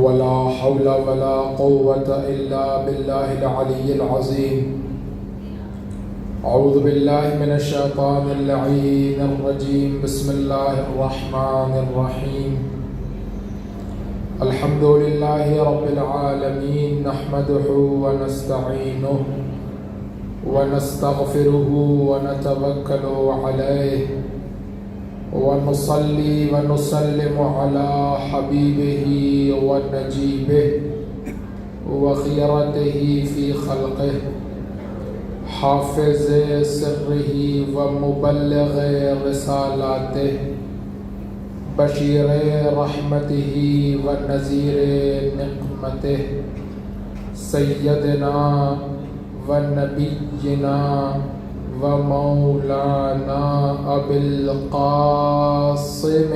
ولا حول ولا قوة إلا بالله العلي العظيم. أعوذ بالله من الشيطان اللعين الرجيم. بسم الله الرحمن الرحيم. الحمد لله رب العالمين، نحمده ونستعينه ونستغفره ونتوكل عليه ونصلي ونسلم على حبيبه ونجيبه وخيرته في خلقه، حافظ سره ومبلغ رسالاته، بشیر رحمته ونذیر نقمته، سیدنا ونبینا ومولانا ابی القاسم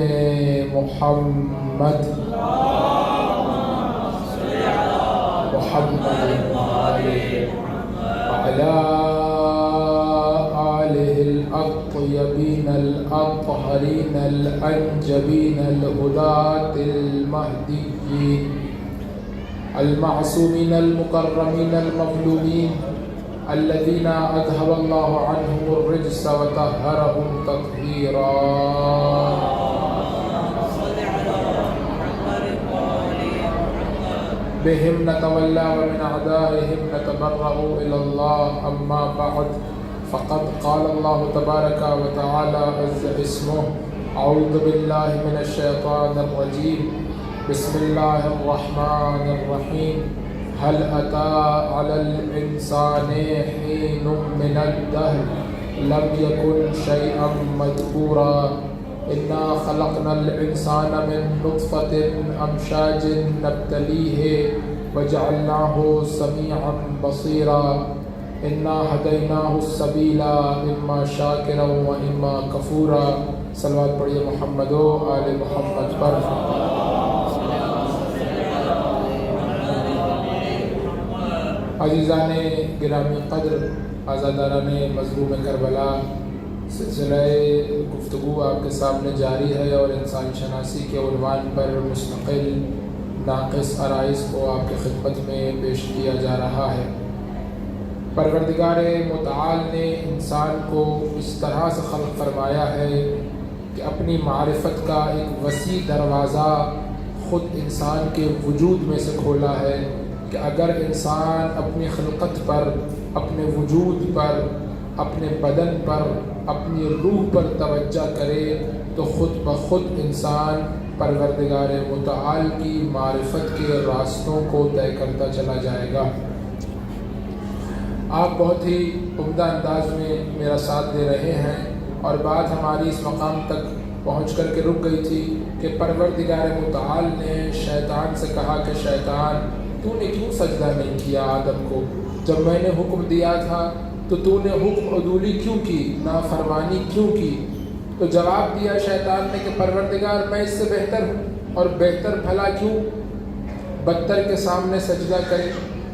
محمد وعلى آله الأطيبين الأطهرين الأنجبين الهداة المهديين المعصومين المكرمين المظلومين الذين أذهب الله عنهم الرجس وطهرهم تطهيرا. بهم نتولى ومن أعدائهم نتبرأ إلى الله. أما بعد، فقد قال الله تبارك وتعالى عز اسمه: أعوذ بالله من الشيطان الرجيم. بسم الله الرحمن الرحيم. هل أتى على الإنسان حين من الدهر لم يكن شيئا مذكورا. إنا خلقنا الإنسان من نطفة أمشاج نبتليه وجعلناه سميعا بصيرا. إنا هديناه السبيل إما شاكرا وإما كفورا. صلوات پڑھیے محمد و آل محمد پر. عزیزان گرامی قدر، آزاداران مظلوم کربلا، سلسلہ گفتگو آپ کے سامنے جاری ہے اور انسان شناسی کے عنوان پر مستقل ناقص عرائض کو آپ کی خدمت میں پیش کیا جا رہا ہے. پروردگار متعال نے انسان کو اس طرح سے خلق فرمایا ہے کہ اپنی معرفت کا ایک وسیع دروازہ خود انسان کے وجود میں سے کھولا ہے کہ اگر انسان اپنی خلقت پر، اپنے وجود پر، اپنے بدن پر، اپنی روح پر توجہ کرے تو خود بخود انسان پروردگار متعال کی معرفت کے راستوں کو طے کرتا چلا جائے گا. آپ بہت ہی عمدہ انداز میں میرا ساتھ دے رہے ہیں اور بات ہماری اس مقام تک پہنچ کر کے رک گئی تھی کہ پروردگار متعال نے شیطان سے کہا کہ شیطان، تو نے کیوں سجدہ نہیں کیا آدم کو؟ جب میں نے حکم دیا تھا تو نے حکم عدولی کیوں کی، نافرمانی کیوں کی؟ تو جواب دیا شیطان نے کہ پروردگار، میں اس سے بہتر ہوں اور بہتر بھلا کیوں بدتر کے سامنے سجدہ کرے.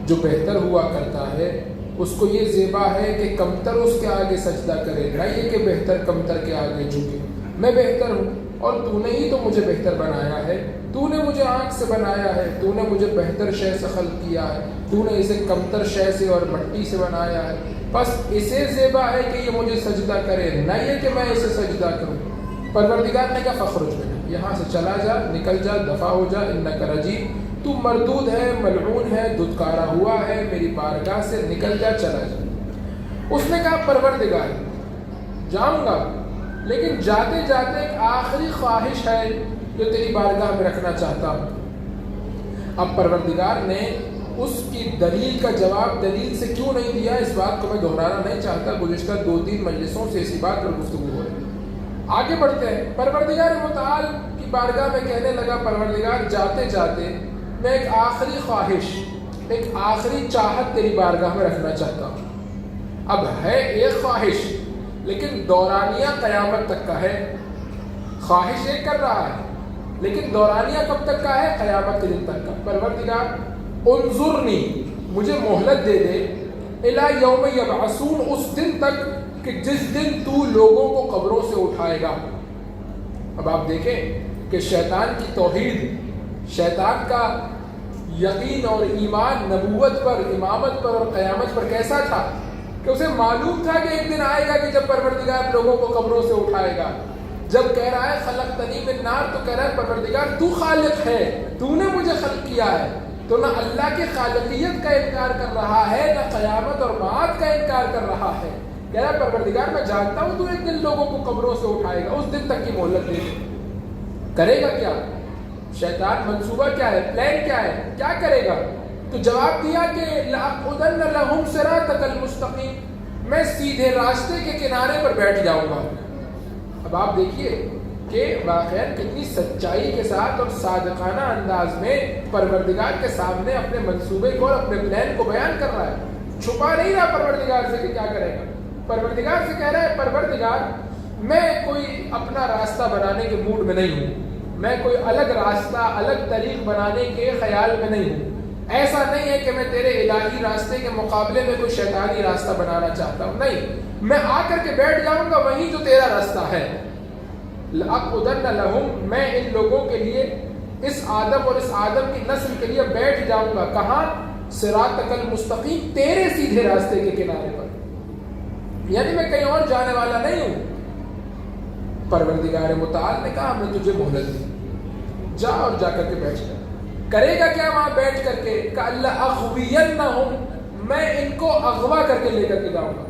جو بہتر ہوا کرتا ہے اس کو یہ زیبا ہے کہ کمتر اس کے آگے سجدہ کرے، نہ یہ کہ بہتر کمتر کے آگے جھکے. میں بہتر ہوں اور تو نے ہی تو مجھے بہتر بنایا ہے. تو نے مجھے آنکھ سے بنایا ہے، تو نے مجھے بہتر شے سے خلق کیا ہے، تو نے اسے کمتر شے سے اور مٹی سے بنایا ہے. بس اسے زیبا ہے کہ یہ مجھے سجدہ کرے، نہ یہ کہ میں اسے سجدہ کروں. پروردگار نے کہا فخرج منہ، یہاں سے چلا جا، نکل جا، دفع ہو جا، انک رجیم، تو مردود ہے، ملعون ہے، دھتکارا ہوا ہے، میری بارگاہ سے نکل جا، چلا جا. اس نے کہا پروردگار جاؤں گا، لیکن جاتے جاتے ایک آخری خواہش ہے جو تیری بارگاہ میں رکھنا چاہتا ہوں. اب پروردگار نے اس کی دلیل کا جواب دلیل سے کیوں نہیں دیا، اس بات کو میں دہرانا نہیں چاہتا. گزشتہ 2-3 مجلسوں سے اسی بات پر گفتگو ہو رہی ہے. آگے بڑھتے ہیں. پروردگار متعال کی بارگاہ میں کہنے لگا پروردگار جاتے جاتے میں ایک آخری خواہش، ایک آخری چاہت تیری بارگاہ میں رکھنا چاہتا ہوں. اب ہے ایک خواہش لیکن دورانیہ قیامت تک کا ہے. خواہش ایک کر رہا ہے لیکن دورانیہ کب تک کا ہے؟ قیامت کے دن تک کا. پروردگار انظرنی، مجھے مہلت دے دے، الی یوم یبعثون، اس دن تک کہ جس دن تو لوگوں کو قبروں سے اٹھائے گا. اب آپ دیکھیں کہ شیطان کی توحید، شیطان کا یقین اور ایمان نبوت پر، امامت پر اور قیامت پر کیسا تھا کہ اسے معلوم تھا کہ ایک دن آئے گا کہ جب پروردگار لوگوں کو قبروں سے اٹھائے گا. جب کہہ رہا ہے خلقتنی من نار، تو کہہ رہا ہے پروردگار تو خالق ہے، تو نے مجھے خلق کیا ہے. تو نہ اللہ کی خالقیت کا انکار کر رہا ہے، نہ قیامت اور معاد کا انکار کر رہا ہے. کہہ رہا ہے پروردگار میں جانتا ہوں تو ایک دن لوگوں کو قبروں سے اٹھائے گا، اس دن تک کی مہلت دے دے. کرے گا کیا؟ شیطان منصوبہ کیا ہے، پلان کیا ہے، کیا کرے گا؟ تو جواب دیا کہ لَأَقْعُدَنَّ لَهُمْ صِرَاطَكَ الْمُسْتَقِيمَ، میں سیدھے راستے کے کنارے پر بیٹھ جاؤں گا. اب آپ دیکھیے کہ واقعاً کتنی سچائی کے ساتھ اور صادقانہ انداز میں پروردگار کے سامنے اپنے منصوبے کو اور اپنے پلان کو بیان کر رہا ہے. چھپا نہیں رہا پروردگار سے کہ کیا کرے گا. پروردگار سے کہہ رہا ہے پروردگار میں کوئی اپنا راستہ بنانے کے موڈ میں نہیں ہوں، میں کوئی الگ راستہ، الگ طریق بنانے کے خیال میں نہیں ہوں. ایسا نہیں ہے کہ میں تیرے الہی راستے کے مقابلے میں کوئی شیطانی راستہ بنانا چاہتا ہوں، نہیں، میں آ کر کے بیٹھ جاؤں گا وہی جو تیرا راستہ ہے. لَأَقْعُدَنَّ لَهُمْ، میں ان لوگوں کے لیے، اس آدم اور اس آدم کی نسل کے لیے بیٹھ جاؤں گا. کہاں؟ صراطک المستقیم، تیرے سیدھے راستے کے کنارے پر. یعنی میں کہیں اور جانے والا نہیں ہوں. پروردگار متعال نے کہا ہم نے تجھے مہلت دی، جا اور جا کر کے بیٹھ جا. کرے گا کیا وہاں بیٹھ کر کے؟ لَأَغْوِيَنَّهُمْ، میں ان کو اغوا کر کے لے کر کے جاؤں گا.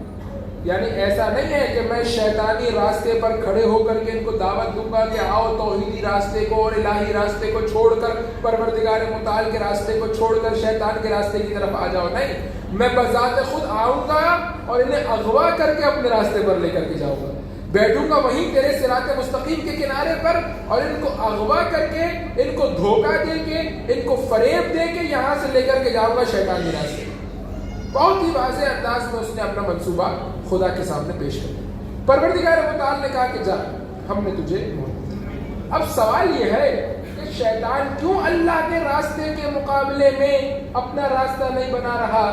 یعنی ایسا نہیں ہے کہ میں شیطانی راستے پر کھڑے ہو کر کے ان کو دعوت دوں گا کہ آؤ توحیدی راستے کو اور الہی راستے کو چھوڑ کر، پروردگار متعال کے راستے کو چھوڑ کر شیطان کے راستے کی طرف آ جاؤ. نہیں، میں بذات خود آؤں گا اور انہیں اغوا کر کے اپنے راستے پر لے کر کے جاؤں گا. بیٹھوں گا وہیں تیرے صراط مستقیم کے کنارے پر اور ان کو اغوا کر کے، ان کو دھوکہ دے کے، ان کو فریب دے کے یہاں سے لے کر کے جاؤں گا شیطان کے راستے. بہت ہی واضح انداز میں اس نے اپنا منصوبہ خدا کے سامنے پیش کر دیا. پروردگار متعال نے کہا کہ جا، ہم نے تجھے مہلت دی. اب سوال یہ ہے کہ شیطان کیوں اللہ کے راستے کے مقابلے میں اپنا راستہ نہیں بنا رہا؟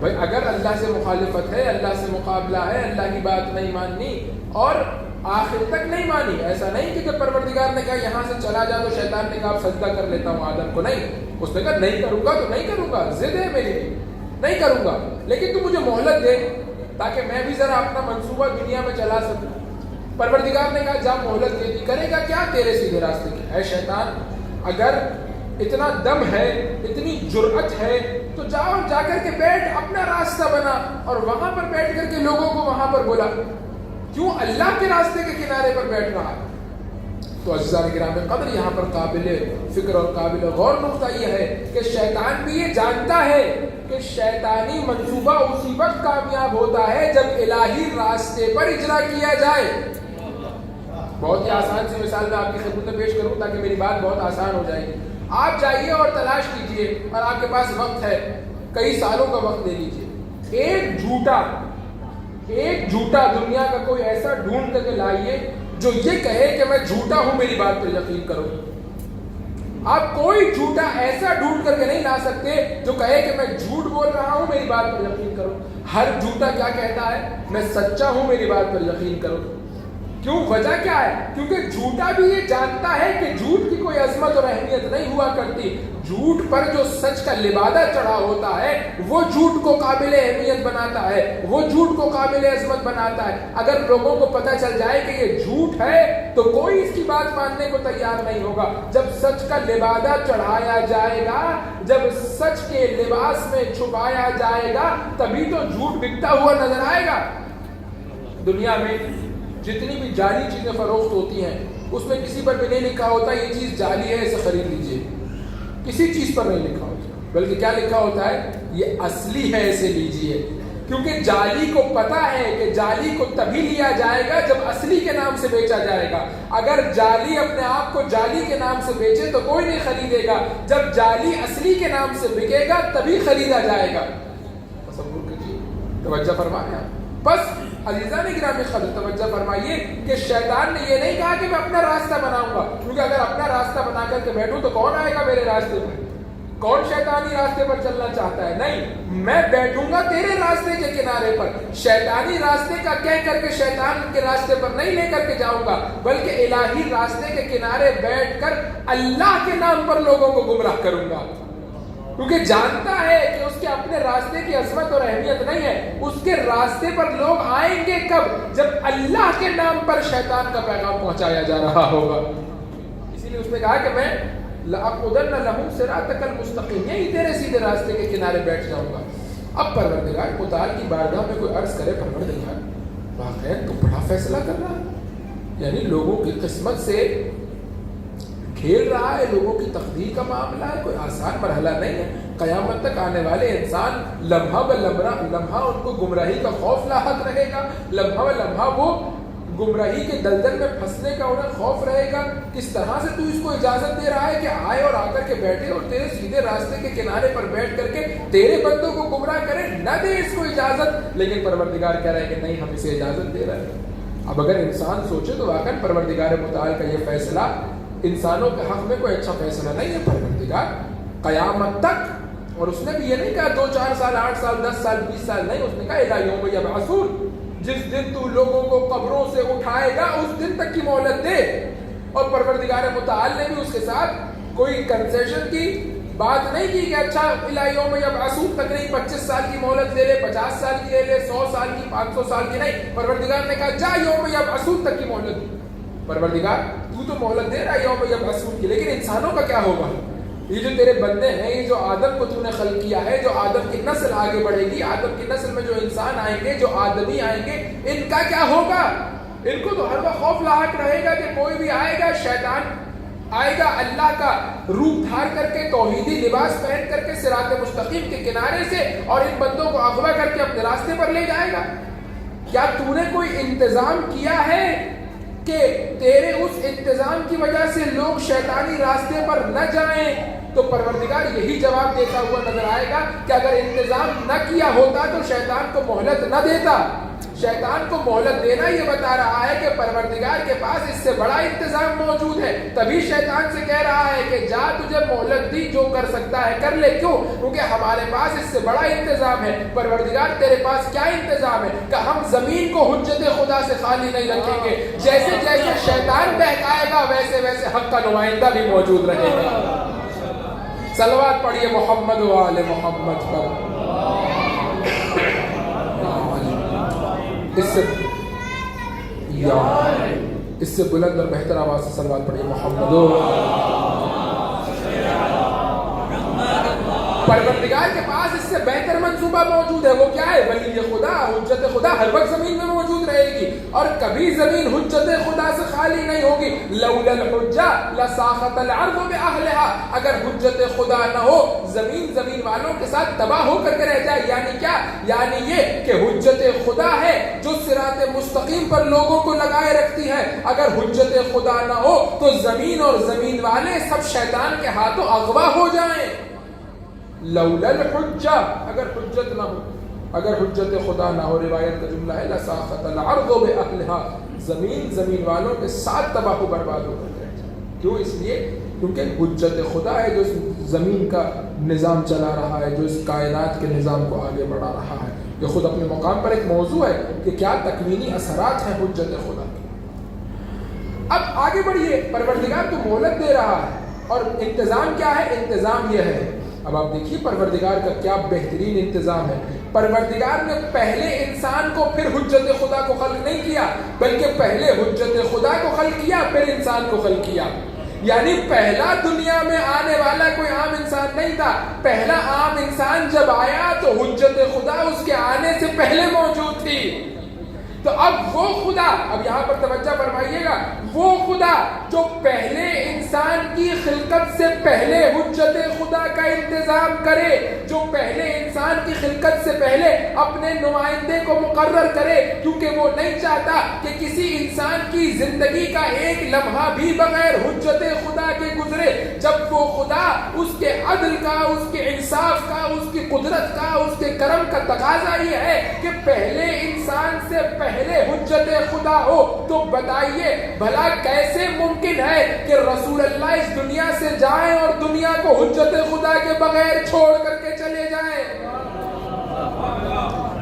بھائی اگر اللہ سے مخالفت ہے، اللہ سے مقابلہ ہے، اللہ کی بات نہیں ماننی اور آخر تک نہیں مانی، ایسا نہیں کہ جب پروردگار نے کہا یہاں سے چلا جا تو شیطان نے کہا اب سجدہ کر لیتا ہوں آدم کو. نہیں، اس نے کہا نہیں کروں گا تو نہیں کروں گا، ضد ہے میری، نہیں کروں گا، لیکن تو مجھے مہلت دے تاکہ میں بھی ذرا اپنا منصوبہ دنیا میں چلا سکوں. پروردگار نے کہا جا مہلت دے دی. کرے گا کیا تیرے سیدھے راستے کے؟ اے شیطان، اگر اتنا دم ہے، اتنی جرأت ہے تو جاؤ، جا کر کے بیٹھ، اپنا راستہ بنا اور وہاں پر بیٹھ کر کے لوگوں کو وہاں پر بلا. کیوں اللہ کے راستے کے کنارے پر بیٹھ رہا ہے؟ تو عزیزان گرامی قدر، یہاں پر قابل فکر اور قابل غور نقطہ یہ ہے کہ شیطان بھی یہ جانتا ہے کہ شیطانی منصوبہ اسی وقت کامیاب ہوتا ہے جب الہی راستے پر اجرا کیا جائے. بہت ہی آسان سی مثال میں آپ کی خدمت میں پیش کروں تاکہ میری بات بہت آسان ہو جائے. آپ جائیے اور تلاش کیجئے، اور آپ کے پاس وقت ہے، کئی سالوں کا وقت لے لیجئے، ایک جھوٹا دنیا کا کوئی ایسا ڈھونڈ کر کے لائیے جو یہ کہے کہ میں جھوٹا ہوں، میری بات پر یقین کرو. آپ کوئی جھوٹا ایسا ڈھونڈ کر کے نہیں لا سکتے جو کہے کہ میں جھوٹ بول رہا ہوں، میری بات پر یقین کرو. ہر جھوٹا کیا کہتا ہے؟ میں سچا ہوں، میری بات پر یقین کرو. کیوں؟ وجہ کیا ہے؟ کیونکہ جھوٹا بھی یہ جانتا ہے کہ جھوٹ کی کوئی عظمت اور اہمیت نہیں ہوا کرتی. جھوٹ پر جو سچ کا لبادہ چڑھا ہوتا ہے وہ جھوٹ کو قابل اہمیت بناتا ہے، وہ جھوٹ کو قابل عظمت بناتا ہے. اگر لوگوں کو پتہ چل جائے کہ یہ جھوٹ ہے تو کوئی اس کی بات ماننے کو تیار نہیں ہوگا. جب سچ کا لبادہ چڑھایا جائے گا، جب سچ کے لباس میں چھپایا جائے گا، تبھی تو جھوٹ بکتا ہوا نظر آئے گا. دنیا میں جتنی بھی جعلی چیزیں فروخت ہوتی ہیں اس میں کسی پر بھی نہیں لکھا ہوتا یہ چیز جعلی ہے، اسے خرید لیجئے. کسی چیز پر نہیں لکھا ہوتا، بلکہ کیا لکھا ہوتا ہے؟ یہ اصلی ہے، اسے لیجئے. کیونکہ جعلی کو پتا ہے کہ جعلی کو تبھی لیا جائے گا جب اصلی کے نام سے بیچا جائے گا. اگر جعلی اپنے آپ کو جعلی کے نام سے بیچے تو کوئی نہیں خریدے گا. جب جعلی اصلی کے نام سے بکے گا تبھی خریدا جائے گا. تصور کیجیے، توجہ فرمائیں. بس عزیزان گرامی قدر توجہ فرمائیے کہ شیطان نے یہ نہیں کہا کہ میں اپنا راستہ بناؤں گا، کیونکہ اگر اپنا راستہ بنا کر کے بیٹھوں تو کون آئے گا میرے راستے پر؟ کون شیطانی راستے پر چلنا چاہتا ہے؟ نہیں، میں بیٹھوں گا تیرے راستے کے کنارے پر، شیطانی راستے کا کہہ کر کے شیطان کے راستے پر نہیں لے کر کے جاؤں گا، بلکہ الہی راستے کے کنارے بیٹھ کر اللہ کے نام پر لوگوں کو گمراہ کروں گا، کیونکہ جانتا ہے کہ اس کے اپنے راستے کی عظمت اور اہمیت نہیں ہے۔ اس کے راستے پر لوگ آئیں گے کب؟ جب اللہ کے نام پر شیطان کا پیغام پہنچایا جا رہا ہوگا۔ اسی لیے اس نے کہا کہ میں لَأَقْعُدَنَّ لَهُمْ صِرَاطَكَ الْمُسْتَقِيمَ، یہی تیرے سیدھے راستے کے کنارے بیٹھ جاؤں گا۔ اب پروردگار متعال کی بارگاہ میں کوئی عرض کرے، پروردگار واقعی تو بڑا فیصلہ کر رہا ہے، یعنی لوگوں کی قسمت سے کھیل رہا ہے، لوگوں کی تقدیر کا معاملہ ہے، کوئی آسان مرحلہ نہیں ہے۔ قیامت تک آنے والے انسان لمحہ ب لمحہ ان کو گمراہی کا خوف لاحق رہے گا، لمحہ ب لمحہ وہ گمراہی کے دلدل میں پھنسنے کا انہیں خوف رہے گا۔ کس طرح سے تو اس کو اجازت دے رہا ہے کہ آئے اور آ کر کے بیٹھے اور تیرے سیدھے راستے کے کنارے پر بیٹھ کر کے تیرے بندوں کو گمراہ کرے؟ نہ دے اس کو اجازت، لیکن پروردگار کہہ رہا ہے کہ نہیں، ہم اسے اجازت دے رہے ہیں۔ اب اگر انسان سوچے تو واقعا پروردگار متعال کا یہ فیصلہ انسانوں کے حق میں کوئی اچھا فیصلہ نہیں ہے۔ پروردگار قیامت تک، اور اس نے بھی یہ نہیں کہا 2 4 سال 8 سال 10 سال 20 سال، نہیں، اس نے کہا الی یوم یبعثون، جس دن تو لوگوں کو قبروں سے اٹھائے گا اس دن تک کی مہلت دے۔ اور پروردگار متعال نے بھی اس کے ساتھ کوئی کنسیشن کی بات نہیں کی کہ اچھا الی یوم یبعثون تک نہیں، 25 سال کی مہلت لے لے، 50 سال کی لے لے، 100 سال کی، 500 سال کی، نہیں، پروردگار نے کہا جا یوم یبعثون تک کی مہلت دی۔ پروردگار تو مہلت دے رہا ہے یوم یبعثون کی، لیکن انسانوں کا کیا ہوگا؟ یہ جو تیرے بندے ہیں، یہ جو آدم کو تو نے خلق کیا ہے، جو آدم کی نسل آگے بڑھے گی، آدم کی نسل میں جو انسان آئیں گے، جو آدمی آئیں گے، ان کا کیا ہوگا؟ ان کو تو ہر وقت خوف لاحق رہے گا کہ کوئی بھی آئے گا، شیطان آئے گا اللہ کا روپ دھار کر کے، توحیدی لباس پہن کر کے صراط مستقیم کے کنارے سے، اور ان بندوں کو اغوا کر کے اپنے راستے پر لے جائے گا۔ کیا تو نے کوئی انتظام کیا ہے کہ تیرے اس انتظام کی وجہ سے لوگ شیطانی راستے پر نہ جائیں؟ تو پروردگار یہی جواب دیتا ہوا نظر آئے گا کہ اگر انتظام نہ کیا ہوتا تو شیطان کو مہلت نہ دیتا۔ شیطان کو مہلت دینا یہ بتا رہا ہے کہ پروردگار کے پاس اس سے بڑا انتظام موجود ہے، تبھی شیطان سے کہہ رہا ہے کہ جا، تجھے مہلت دی، جو کر سکتا ہے کر لے۔ کیوں؟ کیونکہ ہمارے پاس اس سے بڑا انتظام ہے۔ پروردگار تیرے پاس کیا انتظام ہے کہ ہم زمین کو حجت خدا سے خالی نہیں رکھیں گے، جیسے جیسے شیطان بہکائے گا ویسے ویسے حق کا نمائندہ بھی موجود رہے گا۔ صلوات پڑھیے محمد و آل محمد پر۔ اس سے بلند اور بہتر آواز سے صلوات پڑھیے محمد و پروردگار کے پاس اس سے بہتر منصوبہ موجود ہے۔ وہ کیا ہے؟ ولی خدا، حجت خدا ہر وقت زمین میں موجود رہے گی، اور کبھی زمین حجت خدا سے خالی نہیں ہوگی۔ لولا الحجہ لساخت الارض باہلها، اگر حجت خدا نہ ہو زمین والوں کے ساتھ تباہ ہو کر کے رہ جائے۔ یعنی کیا؟ یعنی یہ کہ حجت خدا ہے جو صراط مستقیم پر لوگوں کو لگائے رکھتی ہے۔ اگر حجت خدا نہ ہو تو زمین اور زمین والے سب شیطان کے ہاتھوں اغوا ہو جائیں۔ لولا الحجہ، اگر حجت نہ ہو، اگر حجت خدا نہ ہو، روایت کا جملہ ہے لساخت الارض باہلها، زمین والوں کے ساتھ تباہ و برباد ہو کر رہ جائے۔ کیوں؟ اس لیے کیونکہ حجت خدا ہے جو اس زمین کا نظام چلا رہا ہے، جو اس کائنات کے نظام کو آگے بڑھا رہا ہے۔ یہ خود اپنے مقام پر ایک موضوع ہے کہ کیا تکوینی اثرات ہیں حجت خدا کے۔ اب آگے بڑھیے، پروردگار تو مہلت دے رہا ہے، اور انتظام کیا ہے؟ انتظام یہ ہے، اب آپ دیکھیے پروردگار کا کیا بہترین انتظام ہے۔ پروردگار نے پہلے انسان کو پھر حجت خدا کو خلق نہیں کیا، بلکہ پہلے حجت خدا کو خلق کیا پھر انسان کو خلق کیا۔ یعنی پہلا دنیا میں آنے والا کوئی عام انسان نہیں تھا، پہلا عام انسان جب آیا تو حجت خدا اس کے آنے سے پہلے موجود تھی۔ تو اب وہ خدا، اب یہاں پر توجہ فرمائیے گا، وہ خدا جو پہلے انسان کی خلقت سے پہلے حجت خدا کا انتظام کرے، جو پہلے انسان کی خلقت سے پہلے اپنے نمائندے کو مقرر کرے، کیونکہ وہ نہیں چاہتا کہ کسی انسان کی زندگی کا ایک لمحہ بھی بغیر حجت خدا کے گزرے۔ جب وہ خدا اس کے عدل کا، اس کے انصاف کا، اس کی قدرت کا، اس کے کرم کا تقاضا یہ ہے کہ پہلے انسان سے پہلے پہلے حجت خدا ہو تو بتائیے بھلا کیسے ممکن ہے کہ رسول اللہ اس دنیا سے جائیں اور دنیا کو حجت خدا کے بغیر چھوڑ کر کے چلے جائیں؟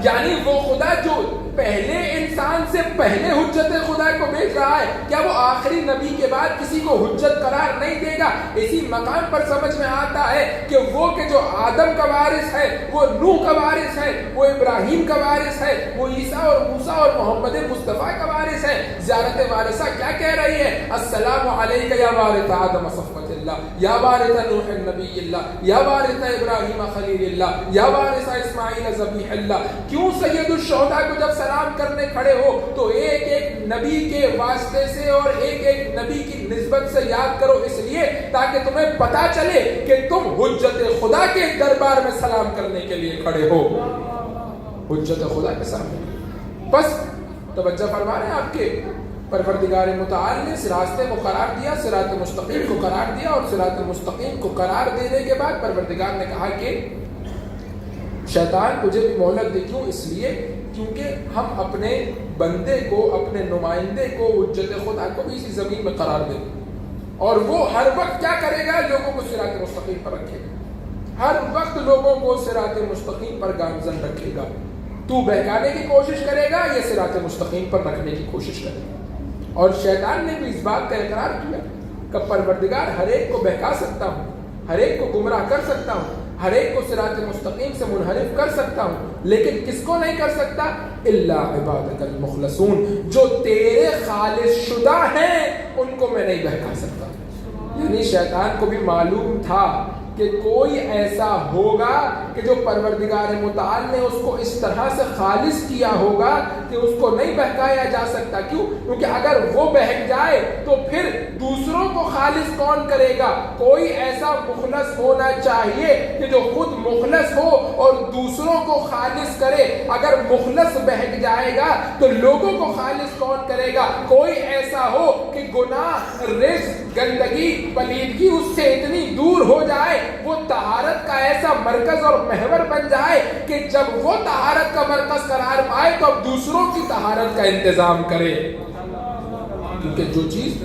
یعنی وہ خدا جو پہلے انسان سے پہلے حجت خدا کو بھیج رہا ہے، کیا وہ آخری نبی کے بعد کسی کو حجت قرار نہیں دے گا؟ اسی مقام پر سمجھ میں آتا ہے کہ وہ کہ جو آدم کا وارث ہے، وہ نوح کا وارث ہے، وہ ابراہیم کا وارث ہے، وہ عیسیٰ اور موسیٰ اور محمد مصطفیٰ کا وارث ہے۔ زیارت وارثہ کیا کہہ رہی ہے؟ السلام علیک یا وارث آدم صفوت اللہ، یا وارث نوح نبی اللہ، یا وارث ابراہیم خلیل اللہ، یا وارث اسماعیل ذبیح اللہ۔ کیوں سید الشہداء کو جب سلام کرنے کھڑے ہو تو ایک ایک نبی کے واسطے سے اور ایک ایک نبی کی نسبت سے یاد کرو، اس لیے تاکہ تمہیں پتا چلے کہ تم حجت خدا کے دربار میں سلام کرنے کے لیے کھڑے ہو، حجت خدا کے سامنے۔ بس توجہ فرما رہے ہیں آپ کے پروردگار متعال نے اس راستے کو قرار دیا، صراط مستقیم کو قرار دیا، اور صراط مستقیم کو قرار دینے کے بعد پروردگار نے کہا کہ شیطان تجھے بھی مہلت دے۔ کیوں؟ اس لیے کیونکہ ہم اپنے بندے کو، اپنے نمائندے کو، حجت خدا کو بھی اسی زمین میں قرار دیں، اور وہ ہر وقت کیا کرے گا؟ لوگوں کو صراط مستقیم پر رکھے گا، ہر وقت لوگوں کو صراط مستقیم پر گامزن رکھے گا۔ تو بہکانے کی کوشش کرے گا، یہ صراط مستقیم پر رکھنے کی کوشش کرے گا۔ اور شیطان نے بھی اس بات کا اقرار کیا کہ پروردگار ہر ایک کو بہکا سکتا ہوں، ہر ایک کو گمراہ کر سکتا ہوں، ہر ایک کو صراط مستقیم سے منحرف کر سکتا ہوں، لیکن کس کو نہیں کر سکتا؟ الا عبادک المخلصون، جو تیرے خالص شدہ ہیں ان کو میں نہیں بہکا سکتا۔ یعنی شیطان کو بھی معلوم تھا کہ کوئی ایسا ہوگا کہ جو پروردگار متعال نے اس کو اس طرح سے خالص کیا ہوگا کہ اس کو نہیں بہکایا جا سکتا۔ کیوں؟ کیونکہ اگر وہ بہک جائے تو پھر دوسروں کو خالص کون کرے گا؟ کوئی ایسا مخلص ہونا چاہیے کہ جو خود مخلص ہو اور دوسروں کو خالص کرے۔ اگر مخلص بہک جائے گا تو لوگوں کو خالص کون کرے گا؟ کوئی ایسا ہو کہ گناہ، رزق، گندگی، پلیدگی اس سے اتنی دور ہو جائے، وہ طہارت کا ایسا مرکز اور محور بن جائے کہ جب وہ طہارت کا مرکز قرار پائے تو اب دوسروں کی طہارت کا انتظام کرے۔ کیونکہ جو چیز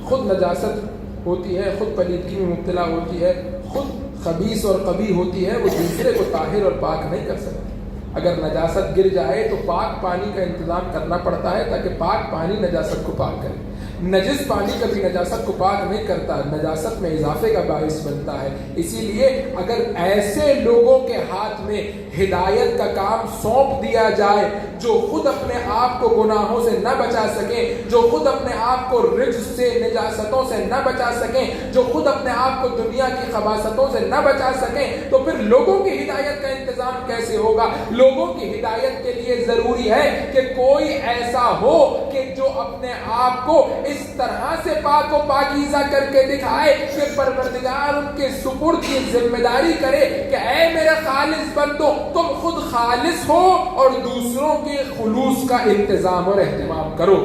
خود نجاست ہوتی ہے، خود پلیدگی میں مبتلا ہوتی ہے، خود خبیث اور قبیح ہوتی ہے، وہ دوسرے کو طاہر اور پاک نہیں کر سکتی۔ اگر نجاست گر جائے تو پاک پانی کا انتظام کرنا پڑتا ہے تاکہ پاک پانی نجاست کو پاک کرے۔ نجس پانی کبھی نجاست کو پاک نہیں کرتا، نجاست میں اضافے کا باعث بنتا ہے۔ اسی لیے اگر ایسے لوگوں کے ہاتھ میں ہدایت کا کام سونپ دیا جائے جو خود اپنے آپ کو گناہوں سے نہ بچا سکیں، جو خود اپنے آپ کو رجس سے، نجاستوں سے نہ بچا سکیں، جو خود اپنے آپ کو دنیا کی خباثتوں سے نہ بچا سکیں، تو پھر لوگوں کی ہدایت کا انتظام کیسے ہوگا؟ لوگوں کی ہدایت کے لیے ضروری ہے کہ کوئی ایسا ہو کہ جو اپنے آپ کو اس طرح سے پاک و پاکیزہ کر کے دکھائے کہ پروردگار ان کے سپرد کی ذمہ داری کرے کہ اے میرے خالص بندو، تم خود خالص ہو اور دوسروں کے خلوص کا انتظام اور اہتمام کرو۔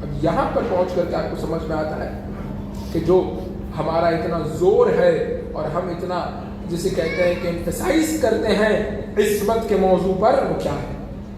اب یہاں پر پہنچ کر کے آپ کو سمجھ میں آتا ہے کہ جو ہمارا اتنا زور ہے اور ہم اتنا جسے کہتے ہیں کہ ایمفسائز کرتے ہیں عصمت کے موضوع پر، وہ کیا ہے؟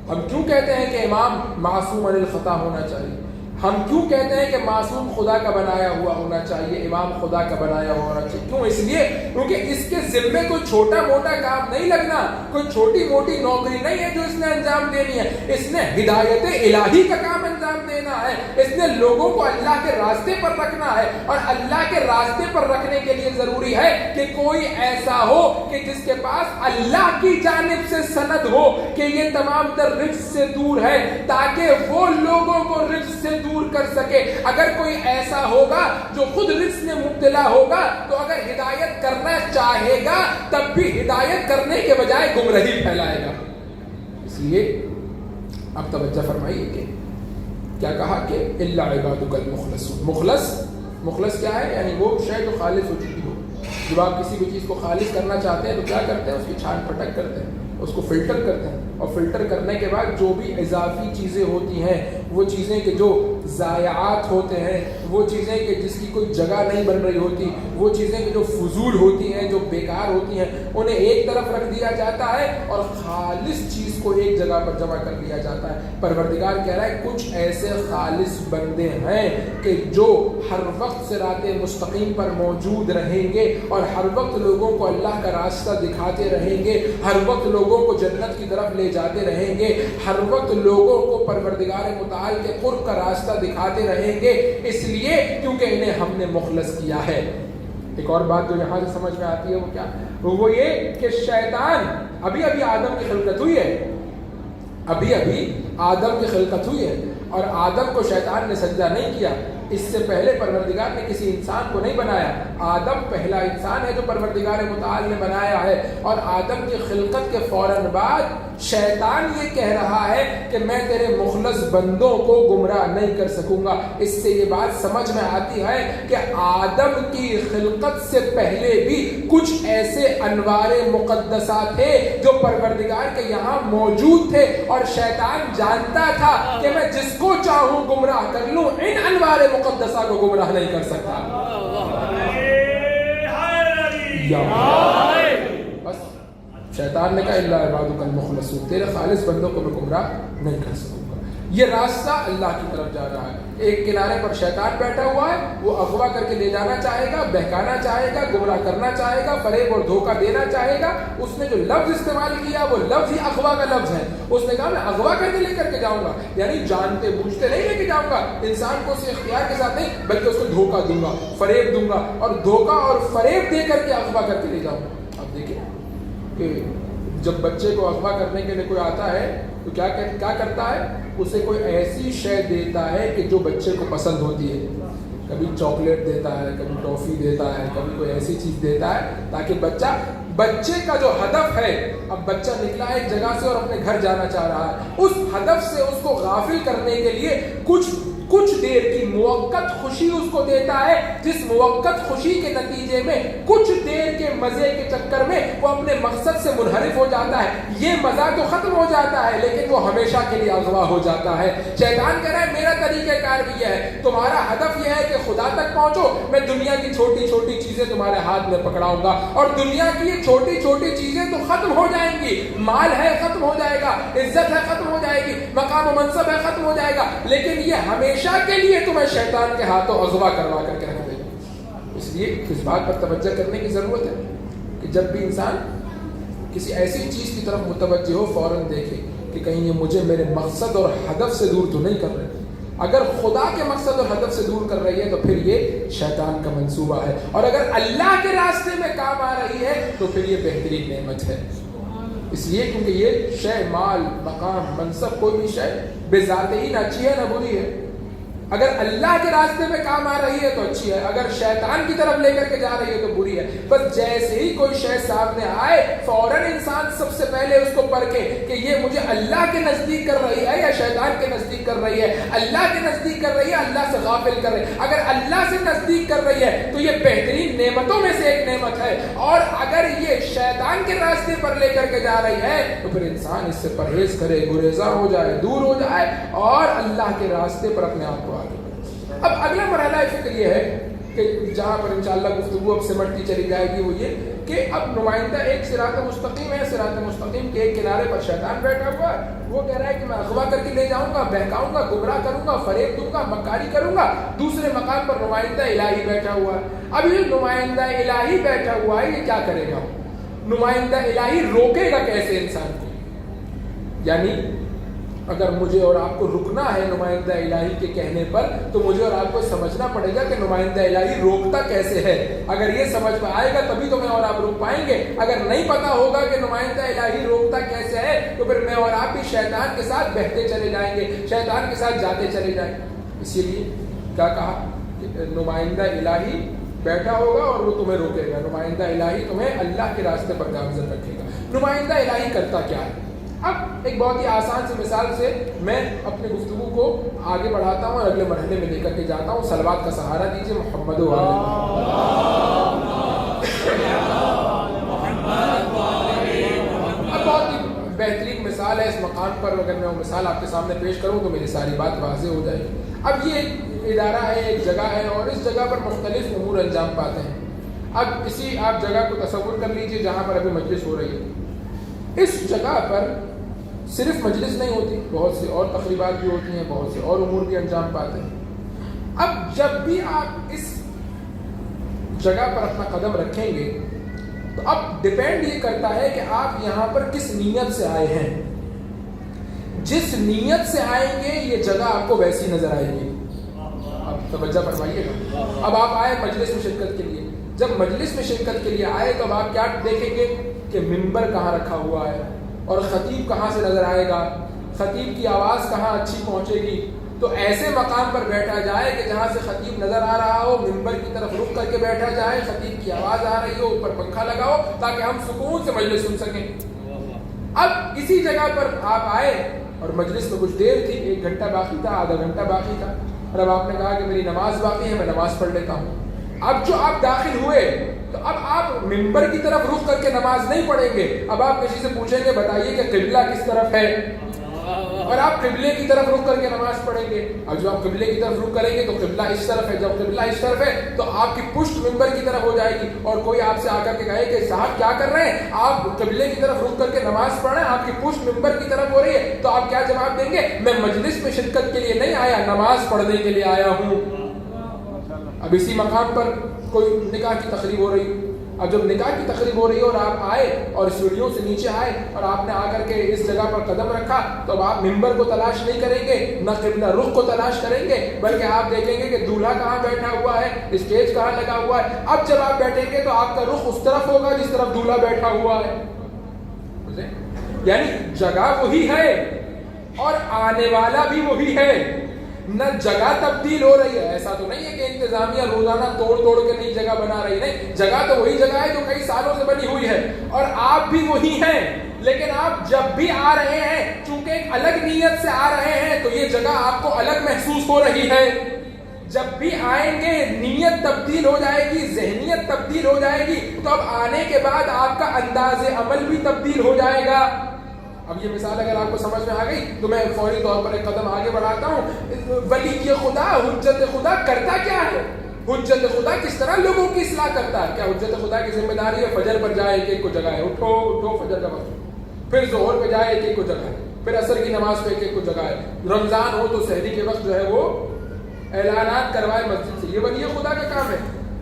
ہم کیوں کہتے ہیں کہ امام معصوم عن الخطا ہونا چاہیے؟ ہم کیوں کہتے ہیں کہ معصوم خدا کا بنایا ہوا ہونا چاہیے، امام خدا کا بنایا ہوا ہونا چاہیے؟ کیوں؟ اس لیے کیونکہ اس کے ذمے کوئی چھوٹا موٹا کام نہیں لگنا، کوئی چھوٹی موٹی نوکری نہیں ہے جو اس نے انجام دینی ہے۔ اس نے ہدایت الہی کا کام انجام دینا ہے، اس نے لوگوں کو اللہ کے راستے پر رکھنا ہے، اور اللہ کے راستے پر رکھنے کے لیے ضروری ہے کہ کوئی ایسا ہو کہ جس کے پاس اللہ کی جانب سے سند ہو کہ یہ تمام تر رجس سے دور ہے، تاکہ وہ لوگوں کو رجس سے دور کر سکے۔ اگر کوئی ایسا ہوگا جو خود رجس میں مبتلا ہوگا تو اگر ہدایت کرنا چاہے گا تب بھی ہدایت کرنے کے بجائے گمراہی پھیلائے گا۔ اس لیے اب توجہ فرمائیے کہ کیا کہا کہ الا عبادک المخلصون۔ مخلص کیا ہے؟ یعنی وہ شے جو خالص ہو چکی ہو۔ جب آپ کسی بھی چیز کو خالص کرنا چاہتے ہیں تو کیا کرتے ہیں؟ اس کی چھان پھٹک کرتے ہیں، اس کو فلٹر کرتے ہیں، اور فلٹر کرنے کے بعد جو بھی اضافی چیزیں ہوتی ہیں، وہ چیزیں کہ جو ضائعات ہوتے ہیں، وہ چیزیں کہ جس کی کوئی جگہ نہیں بن رہی ہوتی، وہ چیزیں کہ جو فضول ہوتی ہیں، جو بیکار ہوتی ہیں، انہیں ایک طرف رکھ دیا جاتا ہے اور خالص چیز کو ایک جگہ پر جمع کر لیا جاتا ہے۔ پروردگار کہہ رہا ہے کچھ ایسے خالص بندے ہیں کہ جو ہر وقت صراط مستقیم پر موجود رہیں گے اور ہر وقت لوگوں کو اللہ کا راستہ دکھاتے رہیں گے، ہر وقت لوگوں کو جنت کی طرف لے جاتے رہیں گے، ہر وقت لوگوں کو پروردگار متعال کے قرب کا راستہ دکھاتے رہیں گے، اس لیے کیونکہ انہیں ہم نے مخلص کیا ہے۔ ایک اور بات جو یہاں سے سمجھ میں آتی ہے وہ کیا؟ وہ یہ کہ شیطان ابھی آدم کی خلقت ہوئی ہے، ابھی آدم کی خلقت ہوئی ہے، اور آدم کو شیطان نے سجدہ نہیں کیا۔ اس سے پہلے پروردگار نے کسی انسان کو نہیں بنایا، آدم پہلا انسان ہے جو پروردگار متعال نے بنایا ہے، اور آدم کی خلقت کے فوراً بعد شیطان یہ کہہ رہا ہے کہ میں تیرے مخلص بندوں کو گمراہ نہیں کر سکوں گا۔ اس سے یہ بات سمجھ میں آتی ہے کہ آدم کی خلقت سے پہلے بھی کچھ ایسے انوار مقدسہ تھے جو پروردگار کے یہاں موجود تھے، اور شیطان جانتا تھا کہ میں جس کو چاہوں گمراہ کر لوں، ان انوار مقدسہ کو گمراہ نہیں کر سکتا۔ بس شیطان نے کہا الا عبادک المخلصون، تیرے خالص بندوں کو میں گمراہ نہیں کر سکوں گا۔ یہ راستہ اللہ کی طرف جا رہا ہے۔ ایک کنارے پر شیطان بیٹھا ہوا ہے، وہ اغوا کر کے لے جانا چاہے گا، بہکانا چاہے گا، گمراہ کرنا چاہے گا، فریب اور دھوکہ دینا چاہے گا۔ اس نے جو لفظ استعمال کیا وہ لفظ ہی اغوا کا لفظ ہے۔ اس نے کہا میں اغوا کر کے لے کر کے جاؤں گا، یعنی جانتے بوجھتے نہیں لے کے جاؤں گا، انسان کو اسے اختیار کے ساتھ نہیں بلکہ اس کو دھوکہ دوں گا، فریب دوں گا، اور دھوکہ اور فریب دے کر کے اغوا کر کے لے جاؤں گا۔ اب دیکھیں کہ جب بچے کو اغوا کرنے کے لیے کوئی آتا ہے تو کیا کرتا ہے؟ اسے کوئی ایسی شے دیتا ہے کہ جو بچے کو پسند ہوتی ہے، کبھی چاکلیٹ دیتا ہے، کبھی ٹافی دیتا ہے، کبھی کوئی ایسی چیز دیتا ہے تاکہ بچے کا جو ہدف ہے، اب بچہ نکلا ہے ایک جگہ سے اور اپنے گھر جانا چاہ رہا ہے، اس ہدف سے اس کو غافل کرنے کے لیے کچھ دیر کی موقت خوشی اس کو دیتا ہے، جس موقت خوشی کے نتیجے میں کچھ دیر کے مزے کے چکر میں وہ اپنے مقصد سے منحرف ہو جاتا ہے۔ یہ مزہ تو ختم ہو جاتا ہے لیکن وہ ہمیشہ کے لیے اغوا ہو جاتا ہے۔ شیطان کہہ رہا ہے میرا طریقہ کار بھی یہ ہے، تمہارا ہدف یہ ہے کہ خدا تک پہنچو، میں دنیا کی چھوٹی چھوٹی چیزیں تمہارے ہاتھ میں پکڑاؤں گا، اور دنیا کی یہ چھوٹی چھوٹی چیزیں تو ختم ہو جائیں گی، مال ہے ختم ہو جائے گا، عزت ہے ختم ہو جائے گی، مقام و منصب ہے ختم ہو جائے گا، لیکن یہ ہمیشہ کے لیے تمہیں شیطان کے ہاتھوں اغوا کروا کر کے رکھ دے گا۔ اس لیے اس بات پر توجہ کرنے کی ضرورت ہے کہ جب بھی انسان کسی ایسی چیز کی طرف متوجہ ہو فوراً دیکھے کہ کہیں یہ مجھے میرے مقصد اور ہدف سے دور تو نہیں کر رہے۔ اگر خدا کے مقصد اور ہدف سے دور کر رہی ہے تو پھر یہ شیطان کا منصوبہ ہے، اور اگر اللہ کے راستے میں کام آ رہی ہے تو پھر یہ بہترین نعمت ہے۔ اس لیے کیونکہ یہ شے، مال، مقام، منصب، کوئی بھی شے بے ذات ہی نہ اچھی ہے نہ بری ہے۔ اگر اللہ کے راستے میں کام آ رہی ہے تو اچھی ہے، اگر شیطان کی طرف لے کر کے جا رہی ہے تو بری ہے۔ بس جیسے ہی کوئی شے سامنے آئے فوراً انسان سب سے پہلے اس کو پرکھے کہ یہ مجھے اللہ کے نزدیک کر رہی ہے یا شیطان کے نزدیک کر رہی ہے۔ اللہ کے نزدیک کر رہی ہے، اللہ سے غافل کر رہی ہے۔ اگر اللہ سے نزدیک کر رہی ہے تو یہ بہترین نعمتوں میں سے ایک نعمت ہے، اور اگر یہ شیطان کے راستے پر لے کر کے جا رہی ہے تو پھر انسان اس سے پرہیز کرے، گریزاں ہو جائے، دور ہو جائے، اور اللہ کے راستے پر اپنے آپ کو آگے۔ اب اگلا مرحلہ فکر یہ ہے کہ جہاں پر انشاءاللہ گفتگو اب سمٹتی چلی جائے گی، وہ یہ کہ اب نمائندہ ایک صراط مستقیم ہے، صراط مستقیم کے ایک کنارے پر شیطان بیٹھا ہوا ہے، وہ کہہ رہا ہے کہ میں اغوا کر کے لے جاؤں گا، بہکاؤں گا، گمراہ کروں گا، فریب دوں گا، مکاری کروں گا۔ دوسرے مقام پر نمائندہ الہی بیٹھا ہوا ہے۔ اب یہ نمائندہ الہی بیٹھا ہوا ہے، یہ کیا کرے گا؟ نمائندہ الہی روکے گا کیسے انسان کو؟ یعنی اگر مجھے اور آپ کو رکنا ہے نمائندہ الہی کے کہنے پر تو مجھے اور آپ کو سمجھنا پڑے گا کہ نمائندہ الہی روکتا کیسے ہے۔ اگر یہ سمجھ میں آئے گا تبھی تو میں اور آپ رک پائیں گے۔ اگر نہیں پتا ہوگا کہ نمائندہ الہی روکتا کیسے ہے تو پھر میں اور آپ بھی شیطان کے ساتھ بہتے چلے جائیں گے، شیطان کے ساتھ جاتے چلے جائیں گے۔ اسی لیے کیا کہا کہ نمائندہ الہی بیٹھا ہوگا اور وہ تمہیں روکے گا، نمائندہ الہی تمہیں اللہ کے راستے پر گامزن رکھے گا۔ نمائندہ الہی کرتا کیا ہے؟ اب ایک بہت ہی آسان سی مثال سے میں اپنی گفتگو کو آگے بڑھاتا ہوں اور اگلے مرحلے میں لے کر کے جاتا ہوں۔ صلوات کا سہارا دیجیے محمد و اب بہت ہی بہترین مثال ہے اس مقام پر. اگر میں وہ مثال آپ کے سامنے پیش کروں تو میری ساری بات واضح ہو جائے گی. اب یہ ایک ادارہ ہے, ایک جگہ ہے, اور اس جگہ پر مختلف امور انجام پاتے ہیں. اب اسی آپ جگہ کو تصور کر لیجئے جہاں پر ابھی مجلس ہو رہی ہے. اس جگہ پر صرف مجلس نہیں ہوتی, بہت سی اور تقریبات بھی ہوتی ہیں, بہت سے اور امور بھی انجام پاتے ہیں. اب جب بھی آپ اس جگہ پر اپنا قدم رکھیں گے تو اب ڈیپینڈ یہ کرتا ہے کہ آپ یہاں پر کس نیت سے آئے ہیں. جس نیت سے آئیں گے یہ جگہ آپ کو ویسی نظر آئے گی. اب توجہ فرمائیے گا. اب آپ آئے مجلس میں شرکت کے لیے. جب مجلس میں شرکت کے لیے آئے تو آپ کیا دیکھیں گے کہ منبر کہاں رکھا ہوا ہے اور خطیب کہاں سے نظر آئے گا, خطیب کی آواز کہاں اچھی پہنچے گی. تو ایسے مقام پر بیٹھا جائے کہ جہاں سے خطیب نظر آ رہا ہو, منبر کی طرف رخ کر کے بیٹھا جائے, خطیب کی آواز آ رہی ہو, اوپر پنکھا لگا ہو تاکہ ہم سکون سے مجلس سن سکیں. اب اسی جگہ پر آپ آئے اور مجلس میں کچھ دیر تھی, 1 گھنٹہ باقی تھا, آدھا گھنٹہ باقی تھا, اور اب آپ نے کہا کہ میری نماز باقی ہے, میں نماز پڑھ لیتا ہوں. اب جو آپ داخل ہوئے تو اب آپ منبر کی طرف رخ کر کے نماز نہیں پڑھیں گے. اب آپ کسی سے پوچھیں گے بتائیے کہ قبلہ کس طرف ہے, اور آپ قبلے کی طرف رخ کر کے نماز پڑھیں گے. اور جو آپ قبلے کی طرف رخ کریں گے تو قبلہ اس طرف ہے. جب قبلہ اس طرف ہے تو آپ کی پشت منبر کی طرف ہو جائے گی, اور کوئی آپ سے آ کر کے کہے کہ صاحب کیا کر رہے ہیں, آپ قبلے کی طرف رخ کر کے نماز پڑھ رہے ہیں, آپ کی پشت منبر کی طرف ہو رہی ہے, تو آپ کیا جواب دیں گے؟ میں مجلس میں شرکت کے لیے نہیں آیا, نماز پڑھنے کے لیے آیا ہوں. اب اسی مقام پر کوئی نکاح کی تقریب ہو رہی. اب جب نکاح کی تقریب ہو رہی ہے اور آپ آئے اور سیڑھیوں سے نیچے آئے اور آپ نے آ کر کے اس جگہ پر قدم رکھا, تو اب آپ منبر کو تلاش نہیں کریں گے, نہ قبلہ رخ کو تلاش کریں گے, بلکہ آپ دیکھیں گے کہ دولہا کہاں بیٹھا ہوا ہے, اسٹیج کہاں لگا ہوا ہے. اب جب آپ بیٹھیں گے تو آپ کا رخ اس طرف ہوگا جس طرف دولہا بیٹھا ہوا ہے. یعنی جگہ وہی ہے اور آنے والا بھی وہی ہے. نہ جگہ تبدیل ہو رہی ہے, ایسا تو نہیں ہے کہ انتظامیہ روزانہ توڑ توڑ کے نئی جگہ بنا رہی, نہیں, جگہ تو وہی جگہ ہے جو کئی سالوں سے بنی ہوئی ہے, اور آپ بھی وہی ہیں. لیکن آپ جب بھی آ رہے ہیں چونکہ ایک الگ نیت سے آ رہے ہیں تو یہ جگہ آپ کو الگ محسوس ہو رہی ہے. جب بھی آئیں گے نیت تبدیل ہو جائے گی, ذہنیت تبدیل ہو جائے گی, تو اب آنے کے بعد آپ کا انداز عمل بھی تبدیل ہو جائے گا. اب یہ مثال اگر آپ کو سمجھ میں آ گئی تو میں فوری طور پر ایک قدم آگے بڑھاتا ہوں. ولی خدا, حجت خدا کرتا کیا ہے؟ حجت خدا کس طرح لوگوں کی اصلاح کرتا ہے؟ کیا حجت خدا کی ذمہ داری ہے فجر پر جائے ایک ایک کو جگائے, اٹھو اٹھو فجر کا وقت, پھر ظہر پہ جائے ایک ایک کو جگائے, پھر عصر کی نماز پہ ایک ایک کو جگائے, رمضان ہو تو سحری کے وقت جو ہے وہ اعلانات کروائے مسجد سے؟ یہ ولی خدا کا کام ہے.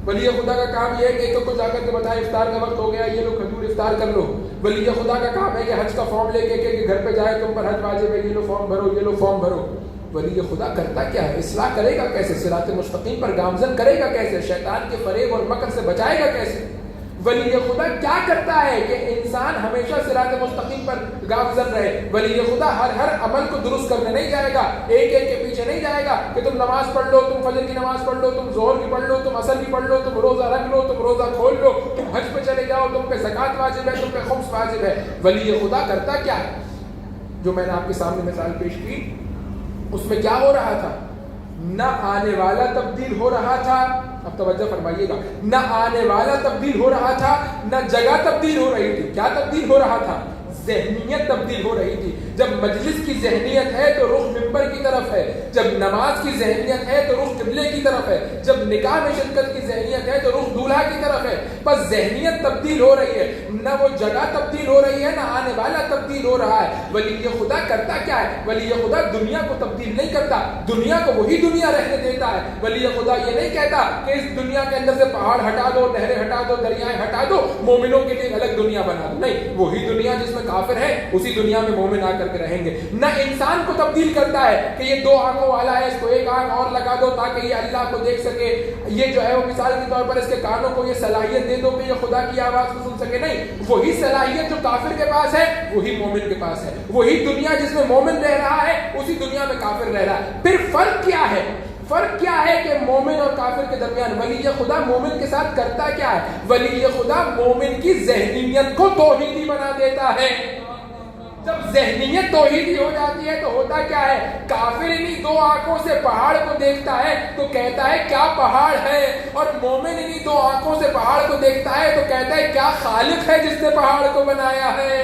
ولی خدا کا کام یہ ہے کہ ایک کو جا کر کے بتائے افطار کا وقت ہو گیا, یہ لو کھجور افطار کر لو. ولی خدا کا کام ہے کہ حج کا فارم لے کے گھر پہ جائے, تم پر حج واجب ہے, یہ لو فارم بھرو, یہ لو فارم بھرو. ولی خدا کرتا کیا ہے؟ اصلاح کرے گا کیسے, صراط مستقیم پر گامزن کرے گا کیسے, شیطان کے فریب اور مکر سے بچائے گا کیسے. ولی خدا کیا کرتا ہے کہ انسان ہمیشہ صراط مستقیم پر گامزن رہے. ولی خدا ہر عمل کو درست کرنے نہیں جائے گا, ایک ایک کے پیچھے نہیں جائے گا کہ تم نماز پڑھ لو, تم فجر کی نماز پڑھ لو, تم ظہر کی پڑھ لو, تم عصر کی پڑھ لو, تم روزہ رکھ لو, تم روزہ کھول لو, تم حج پہ چلے جاؤ, تم پہ زکوٰۃ واجب ہے, تم پہ خمس واجب ہے. ولی خدا کرتا کیا ہے؟ جو میں نے آپ کے سامنے مثال پیش کی اس میں کیا ہو رہا تھا؟ نہ آنے والا تبدیل ہو رہا تھا, اب توجہ فرمائیے گا, نہ آنے والا تبدیل ہو رہا تھا, نہ جگہ تبدیل ہو رہی تھی. کیا تبدیل ہو رہا تھا؟ ذہنیت تبدیل ہو رہی تھی. جب مجلس کی ذہنیت ہے تو رخ منبر کی طرف ہے, جب نماز کی ذہنیت ہے تو رخ قبلے کی طرف ہے, جب نکاح میں شرکت کی ذہنیت ہے تو رخ دولہا کی طرف ہے. بس ذہنیت تبدیل ہو رہی ہے, نہ وہ جگہ تبدیل ہو رہی ہے, نہ آنے والا تبدیل ہو رہا ہے. ولی خدا کرتا کیا ہے؟ ولی خدا دنیا کو تبدیل نہیں کرتا, دنیا کو وہی دنیا رہنے دیتا ہے. ولی خدا یہ نہیں کہتا کہ اس دنیا کے اندر سے پہاڑ ہٹا دو, نہریں ہٹا دو, دریائیں ہٹا دو, مومنوں کے لیے الگ دنیا بنا دو. نہیں, وہی دنیا جس میں کافر ہے اسی دنیا میں مومن آ کر کے رہیں گے. نہ انسان کو تبدیل کرتا ہے کہ یہ 2 آنکھوں والا ہے, اس کو 1 آنکھ اور لگا دو تاکہ یہ اللہ کو دیکھ سکے, یہ جو ہے وہ مثال کے طور پر اس کے کانوں کو یہ صلاحیت دے دو کہ یہ خدا کی آواز کو سن سکے. نہیں, وہی صلاحیت جو کافر کے پاس ہے وہی مومن کے پاس ہے. وہی دنیا جس میں مومن رہ رہا ہے اسی دنیا میں کافر رہ رہا ہے. پھر فرق کیا ہے؟ فرق کیا ہے کہ مومن اور کافر کے درمیان؟ ولی خدا مومن کے ساتھ کرتا کیا ہے؟ ولی خدا مومن کی ذہنیت کو توحیدی بنا دیتا ہے. جب ذہنیت توحیدی ہو جاتی ہے تو ہوتا کیا ہے؟ کافر انہی 2 آنکھوں سے پہاڑ کو دیکھتا ہے تو کہتا ہے کیا پہاڑ ہے, اور مومن انہی 2 آنکھوں سے پہاڑ کو دیکھتا ہے تو کہتا ہے کیا خالق ہے جس نے پہاڑ کو بنایا ہے.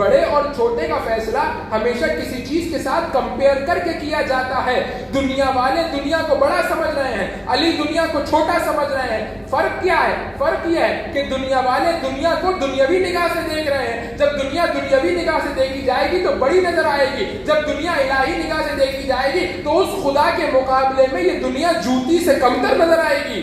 بڑے اور چھوٹے کا فیصلہ ہمیشہ کسی چیز کے ساتھ کمپیئر کر کے کیا جاتا ہے. دنیا والے دنیا کو بڑا سمجھ رہے ہیں, علی دنیا کو چھوٹا سمجھ رہے ہیں. فرق کیا ہے؟ فرق یہ ہے کہ دنیا والے دنیا کو دنیاوی نگاہ سے دیکھ رہے ہیں. جب دنیا دنیاوی نگاہ سے دیکھی جائے گی تو بڑی نظر آئے گی. جب دنیا الہی نگاہ سے دیکھی جائے گی تو اس خدا کے مقابلے میں یہ دنیا جوتی سے کمتر نظر آئے گی.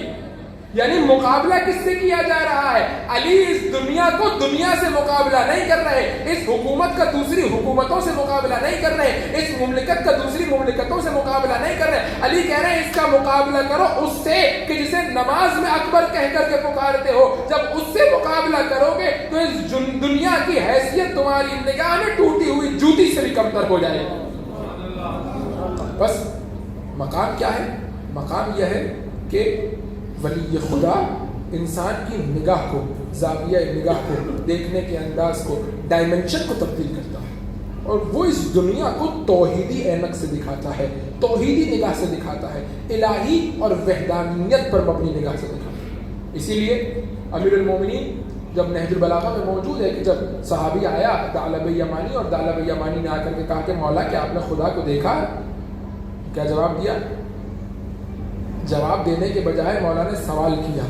یعنی مقابلہ کس سے کیا جا رہا ہے؟ علی اس دنیا کو دنیا سے مقابلہ نہیں کر رہے, اس حکومت کا دوسری حکومتوں سے مقابلہ نہیں کر رہے, اس مملکت کا دوسری مملکتوں سے مقابلہ نہیں کر رہے. علی کہہ رہے ہیں اس کا مقابلہ کرو اس سے کہ جسے نماز میں اکبر کہہ کر کے پکارتے ہو. جب اس سے مقابلہ کرو گے تو اس دنیا کی حیثیت تمہاری نگاہ میں ٹوٹی ہوئی جوتی سے بھی کمتر ہو جائے گی. بس مقام کیا ہے؟ مقام یہ ہے کہ ولی خدا انسان کی نگاہ کو, زاویہ نگاہ کو, دیکھنے کے انداز کو, ڈائمنشن کو تبدیل کرتا ہے, اور وہ اس دنیا کو توحیدی اینک سے دکھاتا ہے, توحیدی نگاہ سے دکھاتا ہے, الہی اور وحدانیت پر مبنی نگاہ سے دکھاتا ہے. اسی لیے امیر المومنین جب نہج البلاغہ میں موجود ہے کہ جب صحابی آیا ثعلبہ یمانی, اور ثعلبہ یمانی نے آ کر کے کہا کہ مولا کیا آپ نے خدا کو دیکھا؟ کیا جواب دیا؟ جواب دینے کے بجائے مولا نے سوال کیا,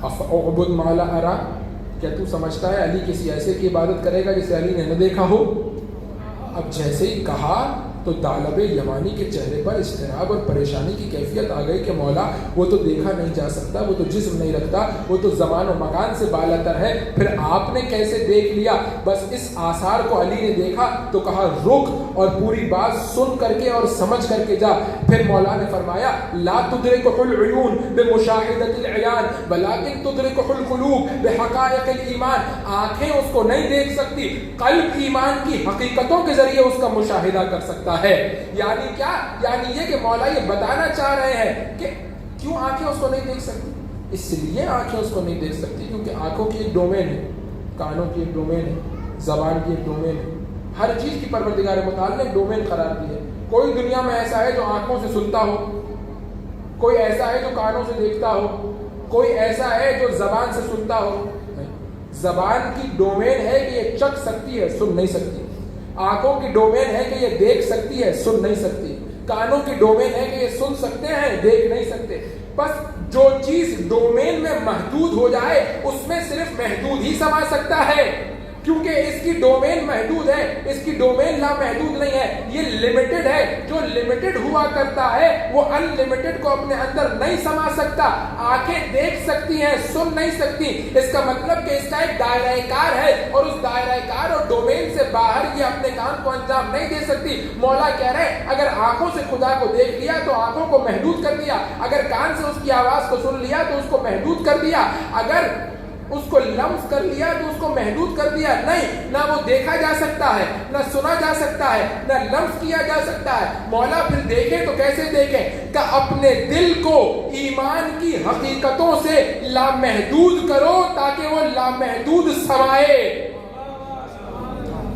اعبد ما لا ارا, کیا تو سمجھتا ہے علی کسی ایسے کی عبادت کرے گا جسے علی نے نہ دیکھا ہو؟ اب جیسے ہی کہا تو ثعلبہ یمانی کے چہرے پر اضطراب اور پریشانی کی کیفیت آ گئی کہ مولا وہ تو دیکھا نہیں جا سکتا, وہ تو جسم نہیں رکھتا, وہ تو زمان و مکان سے بالاتر ہے, پھر آپ نے کیسے دیکھ لیا؟ بس اس آثار کو علی نے دیکھا تو کہا رک اور پوری بات سن کر کے اور سمجھ کر کے جا. پھر مولا نے فرمایا لا تدرکہ العیون بمشاہدۃ العیان ولکن تدرکہ القلوب بحقائق الایمان. آنکھیں اس کو نہیں دیکھ سکتی, قلب ایمان کی حقیقتوں کے ذریعے اس کا مشاہدہ کر سکتا ہے. یعنی کیا؟ یعنی یہ کہ مولا یہ بتانا چاہ رہے ہیں کہ کیوں آنکھیں اس کو نہیں دیکھ سکتی؟ اس لیے آنکھیں اس کو نہیں دیکھ سکتی کیونکہ آنکھوں کی ایک ڈومین ہے, کانوں کی ایک ڈومین ہے, زبان کی ایک ڈومین ہے. ہر چیز کی پروردگار متعال نے ڈومین قرار دی ہے. کوئی دنیا میں ایسا ہے جو آنکھوں سے سنتا ہو, کوئی ایسا ہے جو کانوں سے دیکھتا ہو, کوئی ایسا ہے جو زبان سے سنتا ہو. زبان کی ڈومین ہے کہ یہ چکھ سکتی ہے, سن نہیں سکتی. آنکھوں کی ڈومین ہے کہ یہ دیکھ سکتی ہے, سن نہیں سکتی. کانوں کی ڈومین ہے کہ یہ سن سکتے ہیں, دیکھ نہیں سکتے. بس جو چیز ڈومین میں محدود ہو جائے اس میں صرف محدود ہی سما سکتا ہے, کیونکہ اس کی ڈومین محدود ہے, اس کی ڈومین لامحدود نہیں ہے, یہ لمیٹڈ ہے. جو لمیٹڈ ہوا کرتا ہے وہ ان لمیٹڈ کو اپنے اندر نہیں سما سکتا. آنکھیں دیکھ سکتی ہیں, سن نہیں سکتی. اس کا مطلب کہ اس کا ایک دائرہ کار ہے, اور اس دائرہ کار اور ڈومین سے باہر یہ اپنے کام کو انجام نہیں دے سکتی. مولا کہہ رہے ہیں اگر آنکھوں سے خدا کو دیکھ لیا تو آنکھوں کو محدود کر دیا, اگر کان سے اس کی آواز کو سن لیا تو اس کو محدود کر دیا, اگر اس کو لمس کر لیا تو اس کو محدود کر دیا. نہیں, نہ وہ دیکھا جا سکتا ہے, نہ سنا جا سکتا ہے, نہ لمس کیا جا سکتا ہے. مولا پھر دیکھیں تو کیسے دیکھیں؟ کہ اپنے دل کو ایمان کی حقیقتوں سے لامحدود کرو تاکہ وہ لامحدود سمائے.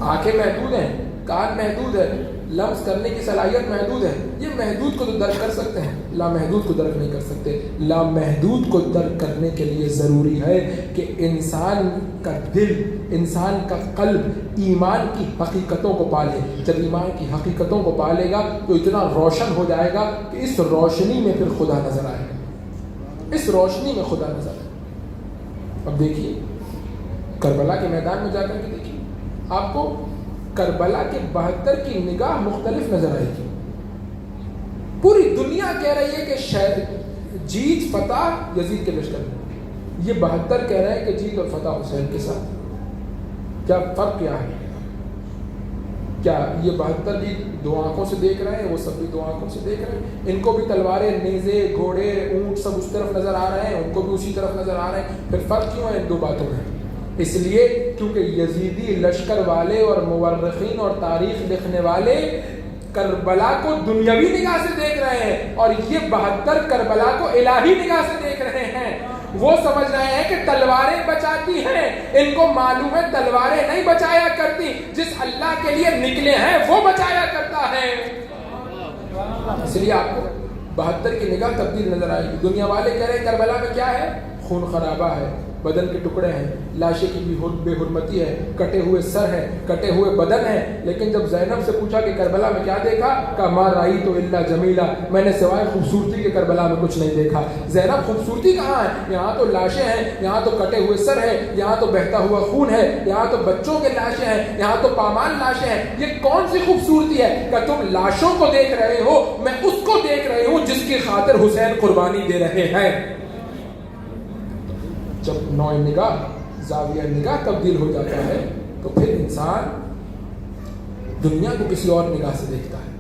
آنکھیں محدود ہیں, کان محدود ہے, لمس کرنے کی صلاحیت محدود ہے. یہ محدود کو تو درک کر سکتے ہیں, لامحدود کو درک نہیں کر سکتے. لامحدود کو درک کرنے کے لیے ضروری ہے کہ انسان کا دل, انسان کا قلب ایمان کی حقیقتوں کو پالے. جب ایمان کی حقیقتوں کو پالے گا تو اتنا روشن ہو جائے گا کہ اس روشنی میں پھر خدا نظر آئے گا, اس روشنی میں خدا نظر آئے گا. اب دیکھیے کربلا کے میدان میں جا کر کے دیکھیے, آپ کو کربلا کے 72 کی نگاہ مختلف نظر آئے گی. پوری دنیا کہہ رہی ہے کہ شاید جیت فتح یزید کے لشکر میں, یہ 72 کہہ رہے ہیں کہ جیت اور فتح حسین کے ساتھ. کیا فرق کیا ہے؟ کیا یہ 72 بھی دو آنکھوں سے دیکھ رہے ہیں, وہ سب بھی دو آنکھوں سے دیکھ رہے ہیں؟ ان کو بھی تلواریں, نیزے, گھوڑے, اونٹ سب اس طرف نظر آ رہے ہیں, ان کو بھی اسی طرف نظر آ رہے ہیں. پھر فرق کیوں ہے ان دو باتوں میں؟ اس لیے کیونکہ یزیدی لشکر والے اور مورخین اور تاریخ لکھنے والے کربلا کو دنیاوی نگاہ سے دیکھ رہے ہیں, اور یہ 72 کربلا کو الہی نگاہ سے دیکھ رہے ہیں. وہ سمجھ رہے ہیں کہ تلواریں بچاتی ہیں, ان کو معلوم ہے تلواریں نہیں بچایا کرتی, جس اللہ کے لیے نکلے ہیں وہ بچایا کرتا ہے. اس لیے آپ کو 72 کی نگاہ تبدیل نظر آئے گی. دنیا والے کہہ رہے ہیں کربلا میں کیا ہے؟ خون خرابہ ہے, بدن کے ٹکڑے ہیں، لاشیں کی بے حرمتی ہے، کٹے ہوئے سر ہیں، کٹے ہوئے بدن ہیں. لیکن جب زینب سے پوچھا کہ کربلا میں کیا دیکھا، کہا ما رأیت الا جمیلا، میں نے سوائے خوبصورتی کے کربلا میں کچھ نہیں دیکھا. زینب خوبصورتی کہاں ہے؟ یہاں تو لاشیں ہیں، یہاں تو کٹے ہوئے سر ہیں، یہاں تو بہتا ہوا خون ہے، یہاں تو بچوں کے لاشیں ہیں، یہاں تو پامال لاشیں ہیں. یہ کون سی خوبصورتی ہے؟ کہ تم لاشوں کو دیکھ رہے ہو، میں اس کو دیکھ رہی ہوں جس کی خاطر حسین قربانی دے رہے ہیں. جب نوع نگاہ، زاویہ نگاہ تبدیل ہو جاتا ہے تو پھر انسان دنیا کو کسی اور نگاہ سے دیکھتا ہے،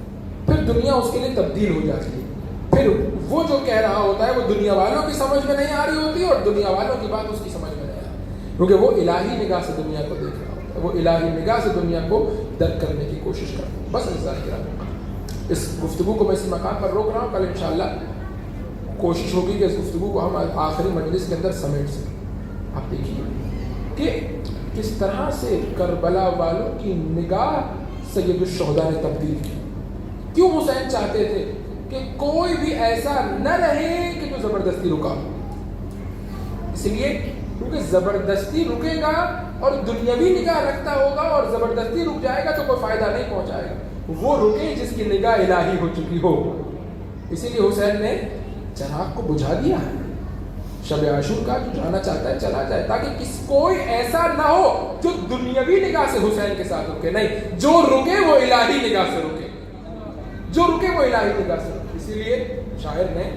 پھر دنیا اس کے لیے تبدیل ہو جاتی ہے. پھر وہ جو کہہ رہا ہوتا ہے وہ دنیا والوں کی سمجھ میں نہیں آ رہی ہوتی اور دنیا والوں کی بات اس کی سمجھ میں نہیں آ رہی، کیونکہ وہ الہی نگاہ سے دنیا کو دیکھ رہا ہوتا ہے، وہ الہی نگاہ سے دنیا کو درک کرنے کی کوشش کرتا ہے. بس اس گفتگو کو میں اس مقام پر روک رہا ہوں. کل انشاءاللہ کوشش ہوگی کہ اس گفتگو کو ہم آخری مجلس کے اندر سمیٹ سکیں. آپ دیکھیے کہ کس طرح سے کربلا والوں کی نگاہ سید الشہداء نے تبدیل کی. کیوں حسین چاہتے تھے کہ کوئی بھی ایسا نہ رہے کہ جو زبردستی رکا، اس لیے کیونکہ زبردستی رکے گا اور دنیاوی نگاہ رکھتا ہوگا اور زبردستی رک جائے گا تو کوئی فائدہ نہیں پہنچائے گا. وہ رکے جس کی نگاہ الہی ہو چکی ہو. اسی لیے حسین نے چراغ کو بجھا دیا. شب عاشور کا جو جانا چاہتا ہے چلا جائے، تاکہ کوئی ایسا نہ ہو جو دنیاوی نگاہ سے حسین کے ساتھ رکے. نہیں، جو رکے وہ الہی نگاہ سے رکے، جو رکے وہ الہی نگاہ سے رکے. اسی لیے شاعر نے،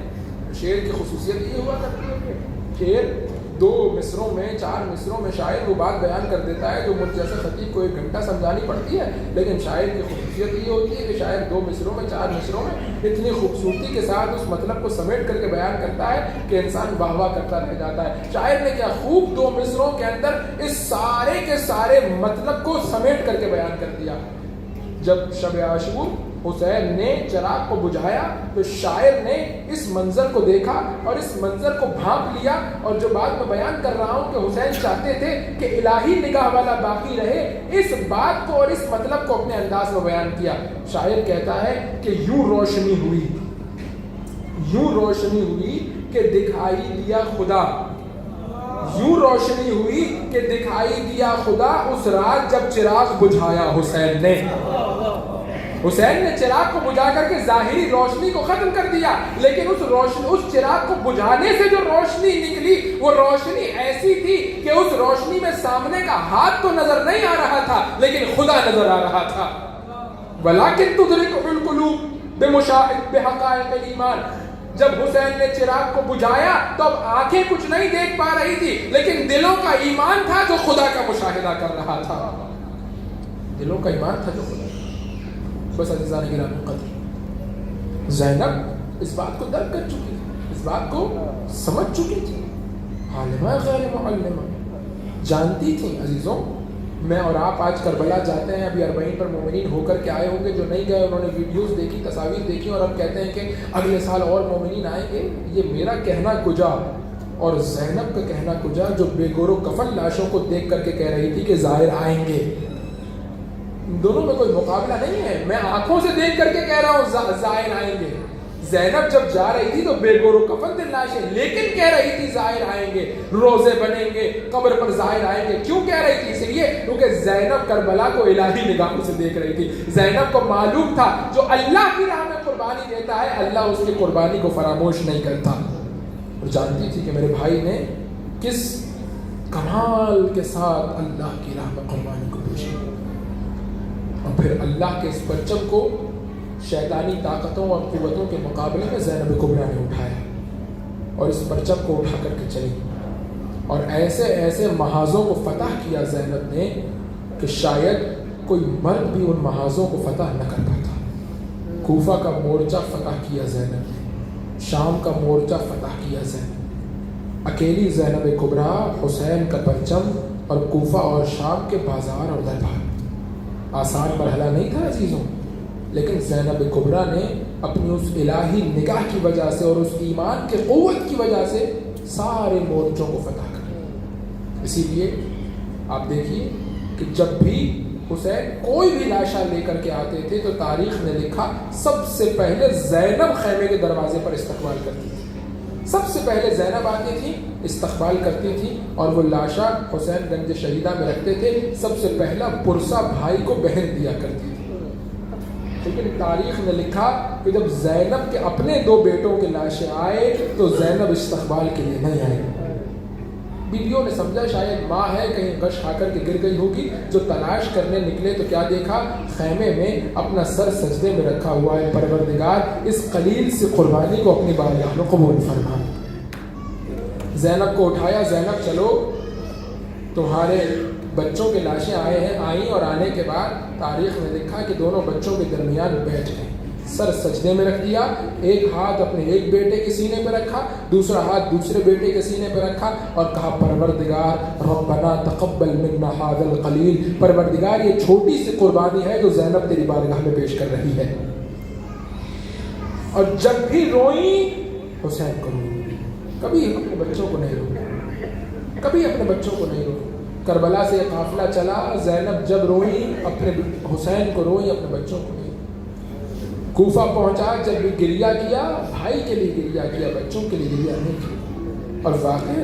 شعر کی خصوصیت یہ ہوا کرتی ہے کہ شعر 2 مصروں میں 4 مصروں میں شاعر وہ بات بیان کر دیتا ہے جو مجھ جیسے خطیب کو 1 گھنٹہ سمجھانی پڑتی ہے. لیکن شاعر کی خصوصیت یہ ہوتی ہے کہ شاعر 2 مصروں میں 4 مصروں میں اتنی خوبصورتی کے ساتھ اس مطلب کو سمیٹ کر کے بیان کرتا ہے کہ انسان واہ واہ کرتا رہ جاتا ہے. شاعر نے کیا خوب 2 مصروں کے اندر اس سارے کے سارے مطلب کو سمیٹ کر کے بیان کر دیا. جب شب عاشور حسین نے چراغ کو بجھایا تو شاعر نے اس منظر کو دیکھا اور اس منظر کو بھانپ لیا. اور جو بات میں بیان کر رہا ہوں کہ حسین چاہتے تھے کہ الہی نگاہ والا باقی رہے، اس بات کو اور اس مطلب کو اپنے انداز میں بیان کیا. شاعر کہتا ہے کہ یوں روشنی ہوئی کہ دکھائی دیا خدا، یوں روشنی ہوئی کہ دکھائی دیا خدا اس رات جب چراغ بجھایا حسین نے. حسین نے چراغ کو بجھا کر کے ظاہری روشنی کو ختم کر دیا، لیکن اس چراغ کو بجھانے سے جو روشنی نکلی وہ روشنی ایسی تھی کہ اس روشنی میں سامنے کا ہاتھ تو نظر نہیں آ رہا تھا لیکن خدا نظر آ رہا تھا. وَلَكِن تُدْرِكُ الْقُلُوبُ بِحَقَائِقِ الْإِيمَانِ. جب حسین نے چراغ کو بجھایا تو اب آنکھیں کچھ نہیں دیکھ پا رہی تھی لیکن دلوں کا ایمان تھا جو خدا کا مشاہدہ کر رہا تھا. دلوں کا ایمان تھا جو خدا. بس عزیزان گرامی قدر، زینب اس بات کو درک کر چکی تھی، اس بات کو سمجھ چکی تھی. عالمہ غیر معلمہ جانتی تھیں. عزیزوں، میں اور آپ آج کربلا جاتے ہیں، ابھی 40 پر مومنین ہو کر کے آئے ہوں گے. جو نہیں گئے انہوں نے ویڈیوز دیکھی، تصاویر دیکھی اور اب کہتے ہیں کہ اگلے سال اور مومنین آئیں گے. یہ میرا کہنا کجا اور زینب کا کہنا کجا جو بے گور و کفن لاشوں کو دیکھ کر کے کہہ رہی تھی کہ ظاہر آئیں گے. دونوں میں کوئی مقابلہ نہیں ہے. میں آنکھوں سے دیکھ کر کے کہہ رہا ہوں ظاہر آئیں گے. زینب جب جا رہی تھی تو بے گور و کفن تھے لاشیں، لیکن کہہ رہی تھی ظاہر آئیں گے، روزے بنیں گے، قبر پر ظاہر آئیں گے. کیوں کہہ رہی تھی؟ اس لیے کیونکہ زینب کربلا کو الہی نگاہوں سے دیکھ رہی تھی. زینب کو معلوم تھا جو اللہ کی راہ میں قربانی دیتا ہے اللہ اس کی قربانی کو فراموش نہیں کرتا. اور جانتی تھی کہ میرے بھائی نے کس کمال کے ساتھ اللہ کی راہ میں قربانی کو پیش کیا. اور پھر اللہ کے اس پرچم کو شیطانی طاقتوں اور قوتوں کے مقابلے میں زینب کبریٰ نے اٹھایا اور اس پرچم کو اٹھا کر کے چلی اور ایسے ایسے محاذوں کو فتح کیا زینب نے کہ شاید کوئی مرد بھی ان محاذوں کو فتح نہ کر پاتا. کوفہ کا مورچہ فتح کیا زینب نے، شام کا مورچہ فتح کیا زینب. اکیلی زینب کبریٰ، حسین کا پرچم اور کوفہ اور شام کے بازار اور دربار. آسان مرحلہ نہیں تھا عزیزوں، لیکن زینب کبریٰ نے اپنی اس الہی نگاہ کی وجہ سے اور اس ایمان کے قوت کی وجہ سے سارے مورچوں کو فتح کر لیا. اسی لیے آپ دیکھیے کہ جب بھی حسین کوئی بھی لاشا لے کر کے آتے تھے تو تاریخ نے لکھا سب سے پہلے زینب خیمے کے دروازے پر استقبال کرتی تھی. سب سے پہلے زینب آتی تھی، استقبال کرتی تھی اور وہ لاشا حسین گنج شہیدہ میں رکھتے تھے، سب سے پہلا پرسہ بھائی کو بہن دیا کرتی تھی۔ لیکن تاریخ نے لکھا کہ جب زینب کے اپنے 2 بیٹوں کے لاشیں آئے تو زینب استقبال کے لیے نہیں آئی۔ بیویوں نے سمجھا شاید ماں ہے، کہیں غش کھا کر کے گر گئی ہوگی، جو تلاش کرنے نکلے تو کیا دیکھا، خیمے میں اپنا سر سجدے میں رکھا ہوا ہے۔ پروردگار اس قلیل سے قربانی کو اپنی بارگاہ میں قبول فرما۔ زینب کو اٹھایا، زینب چلو، تمہارے بچوں کے لاشیں آئیں اور آنے کے بعد تاریخ نے لکھا کہ دونوں بچوں کے درمیان بیٹھ گئے، سر سجدے میں رکھ دیا، ایک ہاتھ اپنے ایک بیٹے کے سینے پہ رکھا، دوسرا ہاتھ دوسرے بیٹے کے سینے پہ رکھا اور کہا پروردگار ربنا تقبل منا ھذا القلیل، پروردگار یہ چھوٹی سی قربانی ہے جو زینب تیری بارگاہ میں پیش کر رہی ہے۔ اور جب بھی روئیں حسین کو روئی، کبھی اپنے بچوں کو نہیں روئی، کبھی اپنے بچوں کو نہیں روئی۔ کربلا سے قافلہ چلا، زینب جب روئی اپنے حسین کو روئی، اپنے بچوں کو نہیں۔ کوفہ پہنچا، جب بھی گریہ کیا بھائی کے لیے گریہ کیا، بچوں کے لیے گریہ نہیں کیا۔ اور واقعی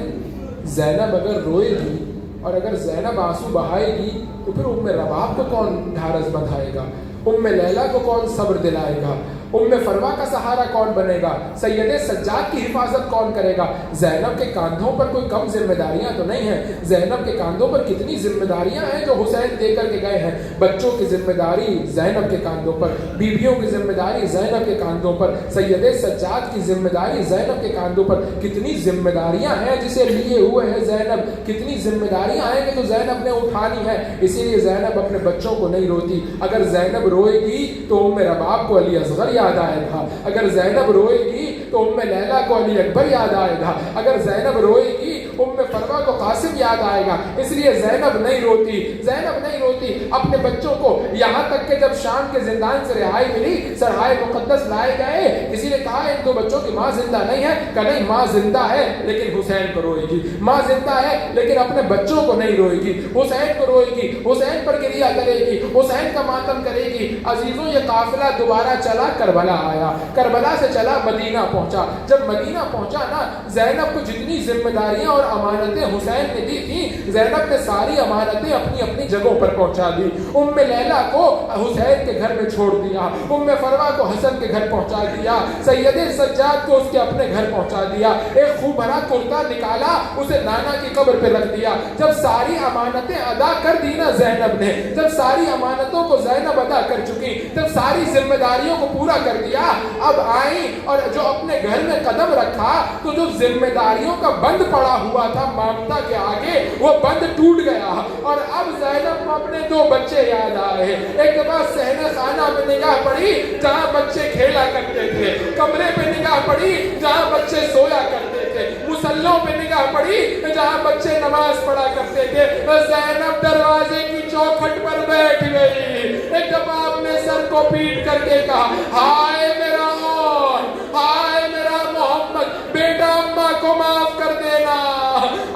زینب اگر روئے گی اور اگر زینب آنسو بہائے گی تو پھر ام رباب کو کون ڈھارس بندھائے گا، ام لیلا کو کون صبر دلائے گا، ام فروا کا سہارا کون بنے گا، سید سجاد کی حفاظت کون کرے گا؟ زینب کے کاندھوں پر کوئی کم ذمہ داریاں تو نہیں ہیں، زینب کے کاندھوں پر کتنی ذمہ داریاں ہیں جو حسین دے کر کے گئے ہیں۔ بچوں کی ذمہ داری زینب کے کاندھوں پر، بیویوں کی ذمہ داری زینب کے کاندھوں پر، سید سجاد کی ذمہ داری زینب کے کاندھوں پر، کتنی ذمہ داریاں ہیں جسے لیے ہوئے ہیں زینب، کتنی ذمہ داریاں ہیں کہ تو زینب نے اٹھانی ہے۔ اسی لیے زینب اپنے بچوں کو نہیں روتی۔ اگر زینب روئے گی تو ام رباب کو علی اصغر یاد آئے گا، اگر زینب روئے گی تو ام لیلا کو علی اکبر یاد آئے گا، اگر زینب روئے گی ام فروا کو قاسم یاد آئے گا۔ اس لیے زینب نہیں روتی، زینب نہیں روتی اپنے بچوں کو، یہاں تک کہ جب شام کے زندان سے رہائی ملی، سرحائے مقدس لائے گئے، کسی نے کہا ان 2 بچوں کی ماں زندہ نہیں ہے، کہ نہیں ماں زندہ ہے لیکن حسین کو روئے گی، ماں زندہ ہے لیکن اپنے بچوں کو نہیں روئے گی، حسین کو روئے گی، حسین پر گریہ کرے گی، حسین کا ماتم کرے گی۔ عزیزوں یہ قافلہ دوبارہ چلا، کربلا آیا، کربلا سے چلا مدینہ پہنچا۔ جب مدینہ پہنچا نا، زینب کو جتنی ذمہ داریاں اور امانتیں حسین نے دی تھی، زینب نے ساری امانتیں اپنی اپنی جگہوں پر پہنچا دی۔ ام لیلا کو حسین کے گھر میں چھوڑ دیا، ام فروا کو حسن کے گھر پہنچا دیا، سید سجاد کو اس کے اپنے گھر پہنچا دیا، ایک خوب بھرا کرتا نکالا اسے نانا کی قبر پہ رکھ دیا۔ جب ساری امانتیں ادا کر دی نا زینب نے، جب ساری امانتوں کو زینب ادا کر چکی، جب ساری ذمہ داریوں کو پورا کر دیا، اب آئی اور جو اپنے گھر میں قدم رکھا تو جو ذمہ داریوں کا بند پڑا ہوا تھا مامتا کے آگے، وہ بند ٹوٹ گیا اور اب زینب کو اپنے 2 بچے یاد آئے۔ ایک دفعہ صحن خانہ پہ نگاہ پڑی جہاں بچے کھیلا کرتے تھے، کمرے پہ نگاہ پڑی جہاں بچے سویا کرتے تھے، مصلوں پہ نگاہ پڑی جہاں بچے نماز پڑھا کرتے تھے۔ زینب دروازے کی چوکھٹ پر بیٹھ گئی، ایک دفعہ اپنے سر کو پیٹ کر کے کہا ہائے میرا اور ہائے میرا محمد، بیٹا اماں کو معاف کر دینا،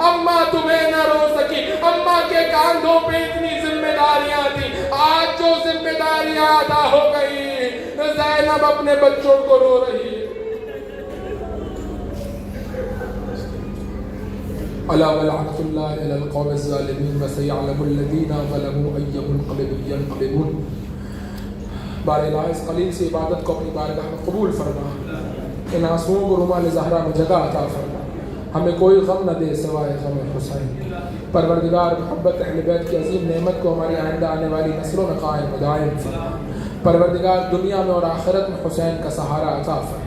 اماں تمہیں نہ رو سکی، اماں کے کاندھوں پہ اتنی ذمہ داریاں تھی، آج جو ذمہ داریاں ادا ہو گئی، زینب اپنے بچوں کو رو رہی ہے۔ الا ولعنۃ اللہ علی القوم الظالمین وسیعلم الذین ظلموا ای منقلب ینقلبون۔ بار الہ اس قلیل سے عبادت کو اپنی بارگاہ میں قبول فرما، ان آنسوؤں کو رومال زہرا میں جگہ عطا فرما، ہمیں کوئی غم نہ دے سوائے غم حسین۔ پروردگار محبت اہل بیت کی عظیم نعمت کو ہماری آئندہ آنے والی نسلوں میں قائم و دائم فرما۔ پروردگار دنیا میں اور آخرت میں حسین کا سہارا عطا فرما،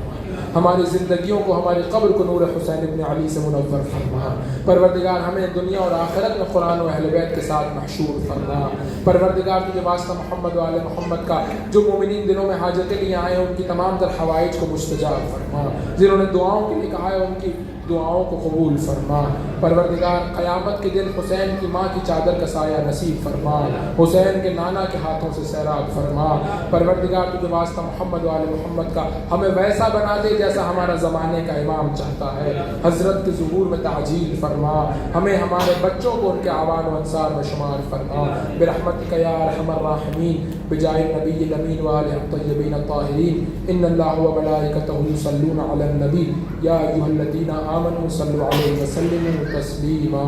ہماری زندگیوں کو، ہماری قبر کو نور حسین ابن علی سے منور فرما۔ پروردگار ہمیں دنیا اور آخرت میں قرآن و اہل بیت کے ساتھ محشور فرما۔ پروردگار تجھے واسطہ محمد و آل محمد کا، جو مومنین دنوں میں حاجتیں لیے آئے ہیں ان کی تمام تر حوائج کو مستجاب فرما، جنہوں نے دعاؤں کے لیے کہا ہے ان کی دعاؤں کو قبول فرما۔ پروردگار قیامت کے دن حسین کی ماں کی چادر کا سایہ نصیب فرما، حسین کے نانا کے ہاتھوں سے سیراب فرما۔ پروردگار تجھے واسطہ محمد و آل محمد کا ہمیں ویسا بنا دے جیسا ہمارا زمانے کا امام چاہتا ہے۔ حضرت کے ظہور میں تعجیل فرما، ہمیں ہمارے بچوں کو ان کے اعوان و انصار میں شمار فرما برحمتک یا ارحم الراحمین بجائے النبی الامین وآلہ الطیبین الطاہرین۔ ان اللہ و ملائکتہ یصلون علی النبی یا ایھا الذین آمنوا صلوا علیہ وسلموا تسلیما۔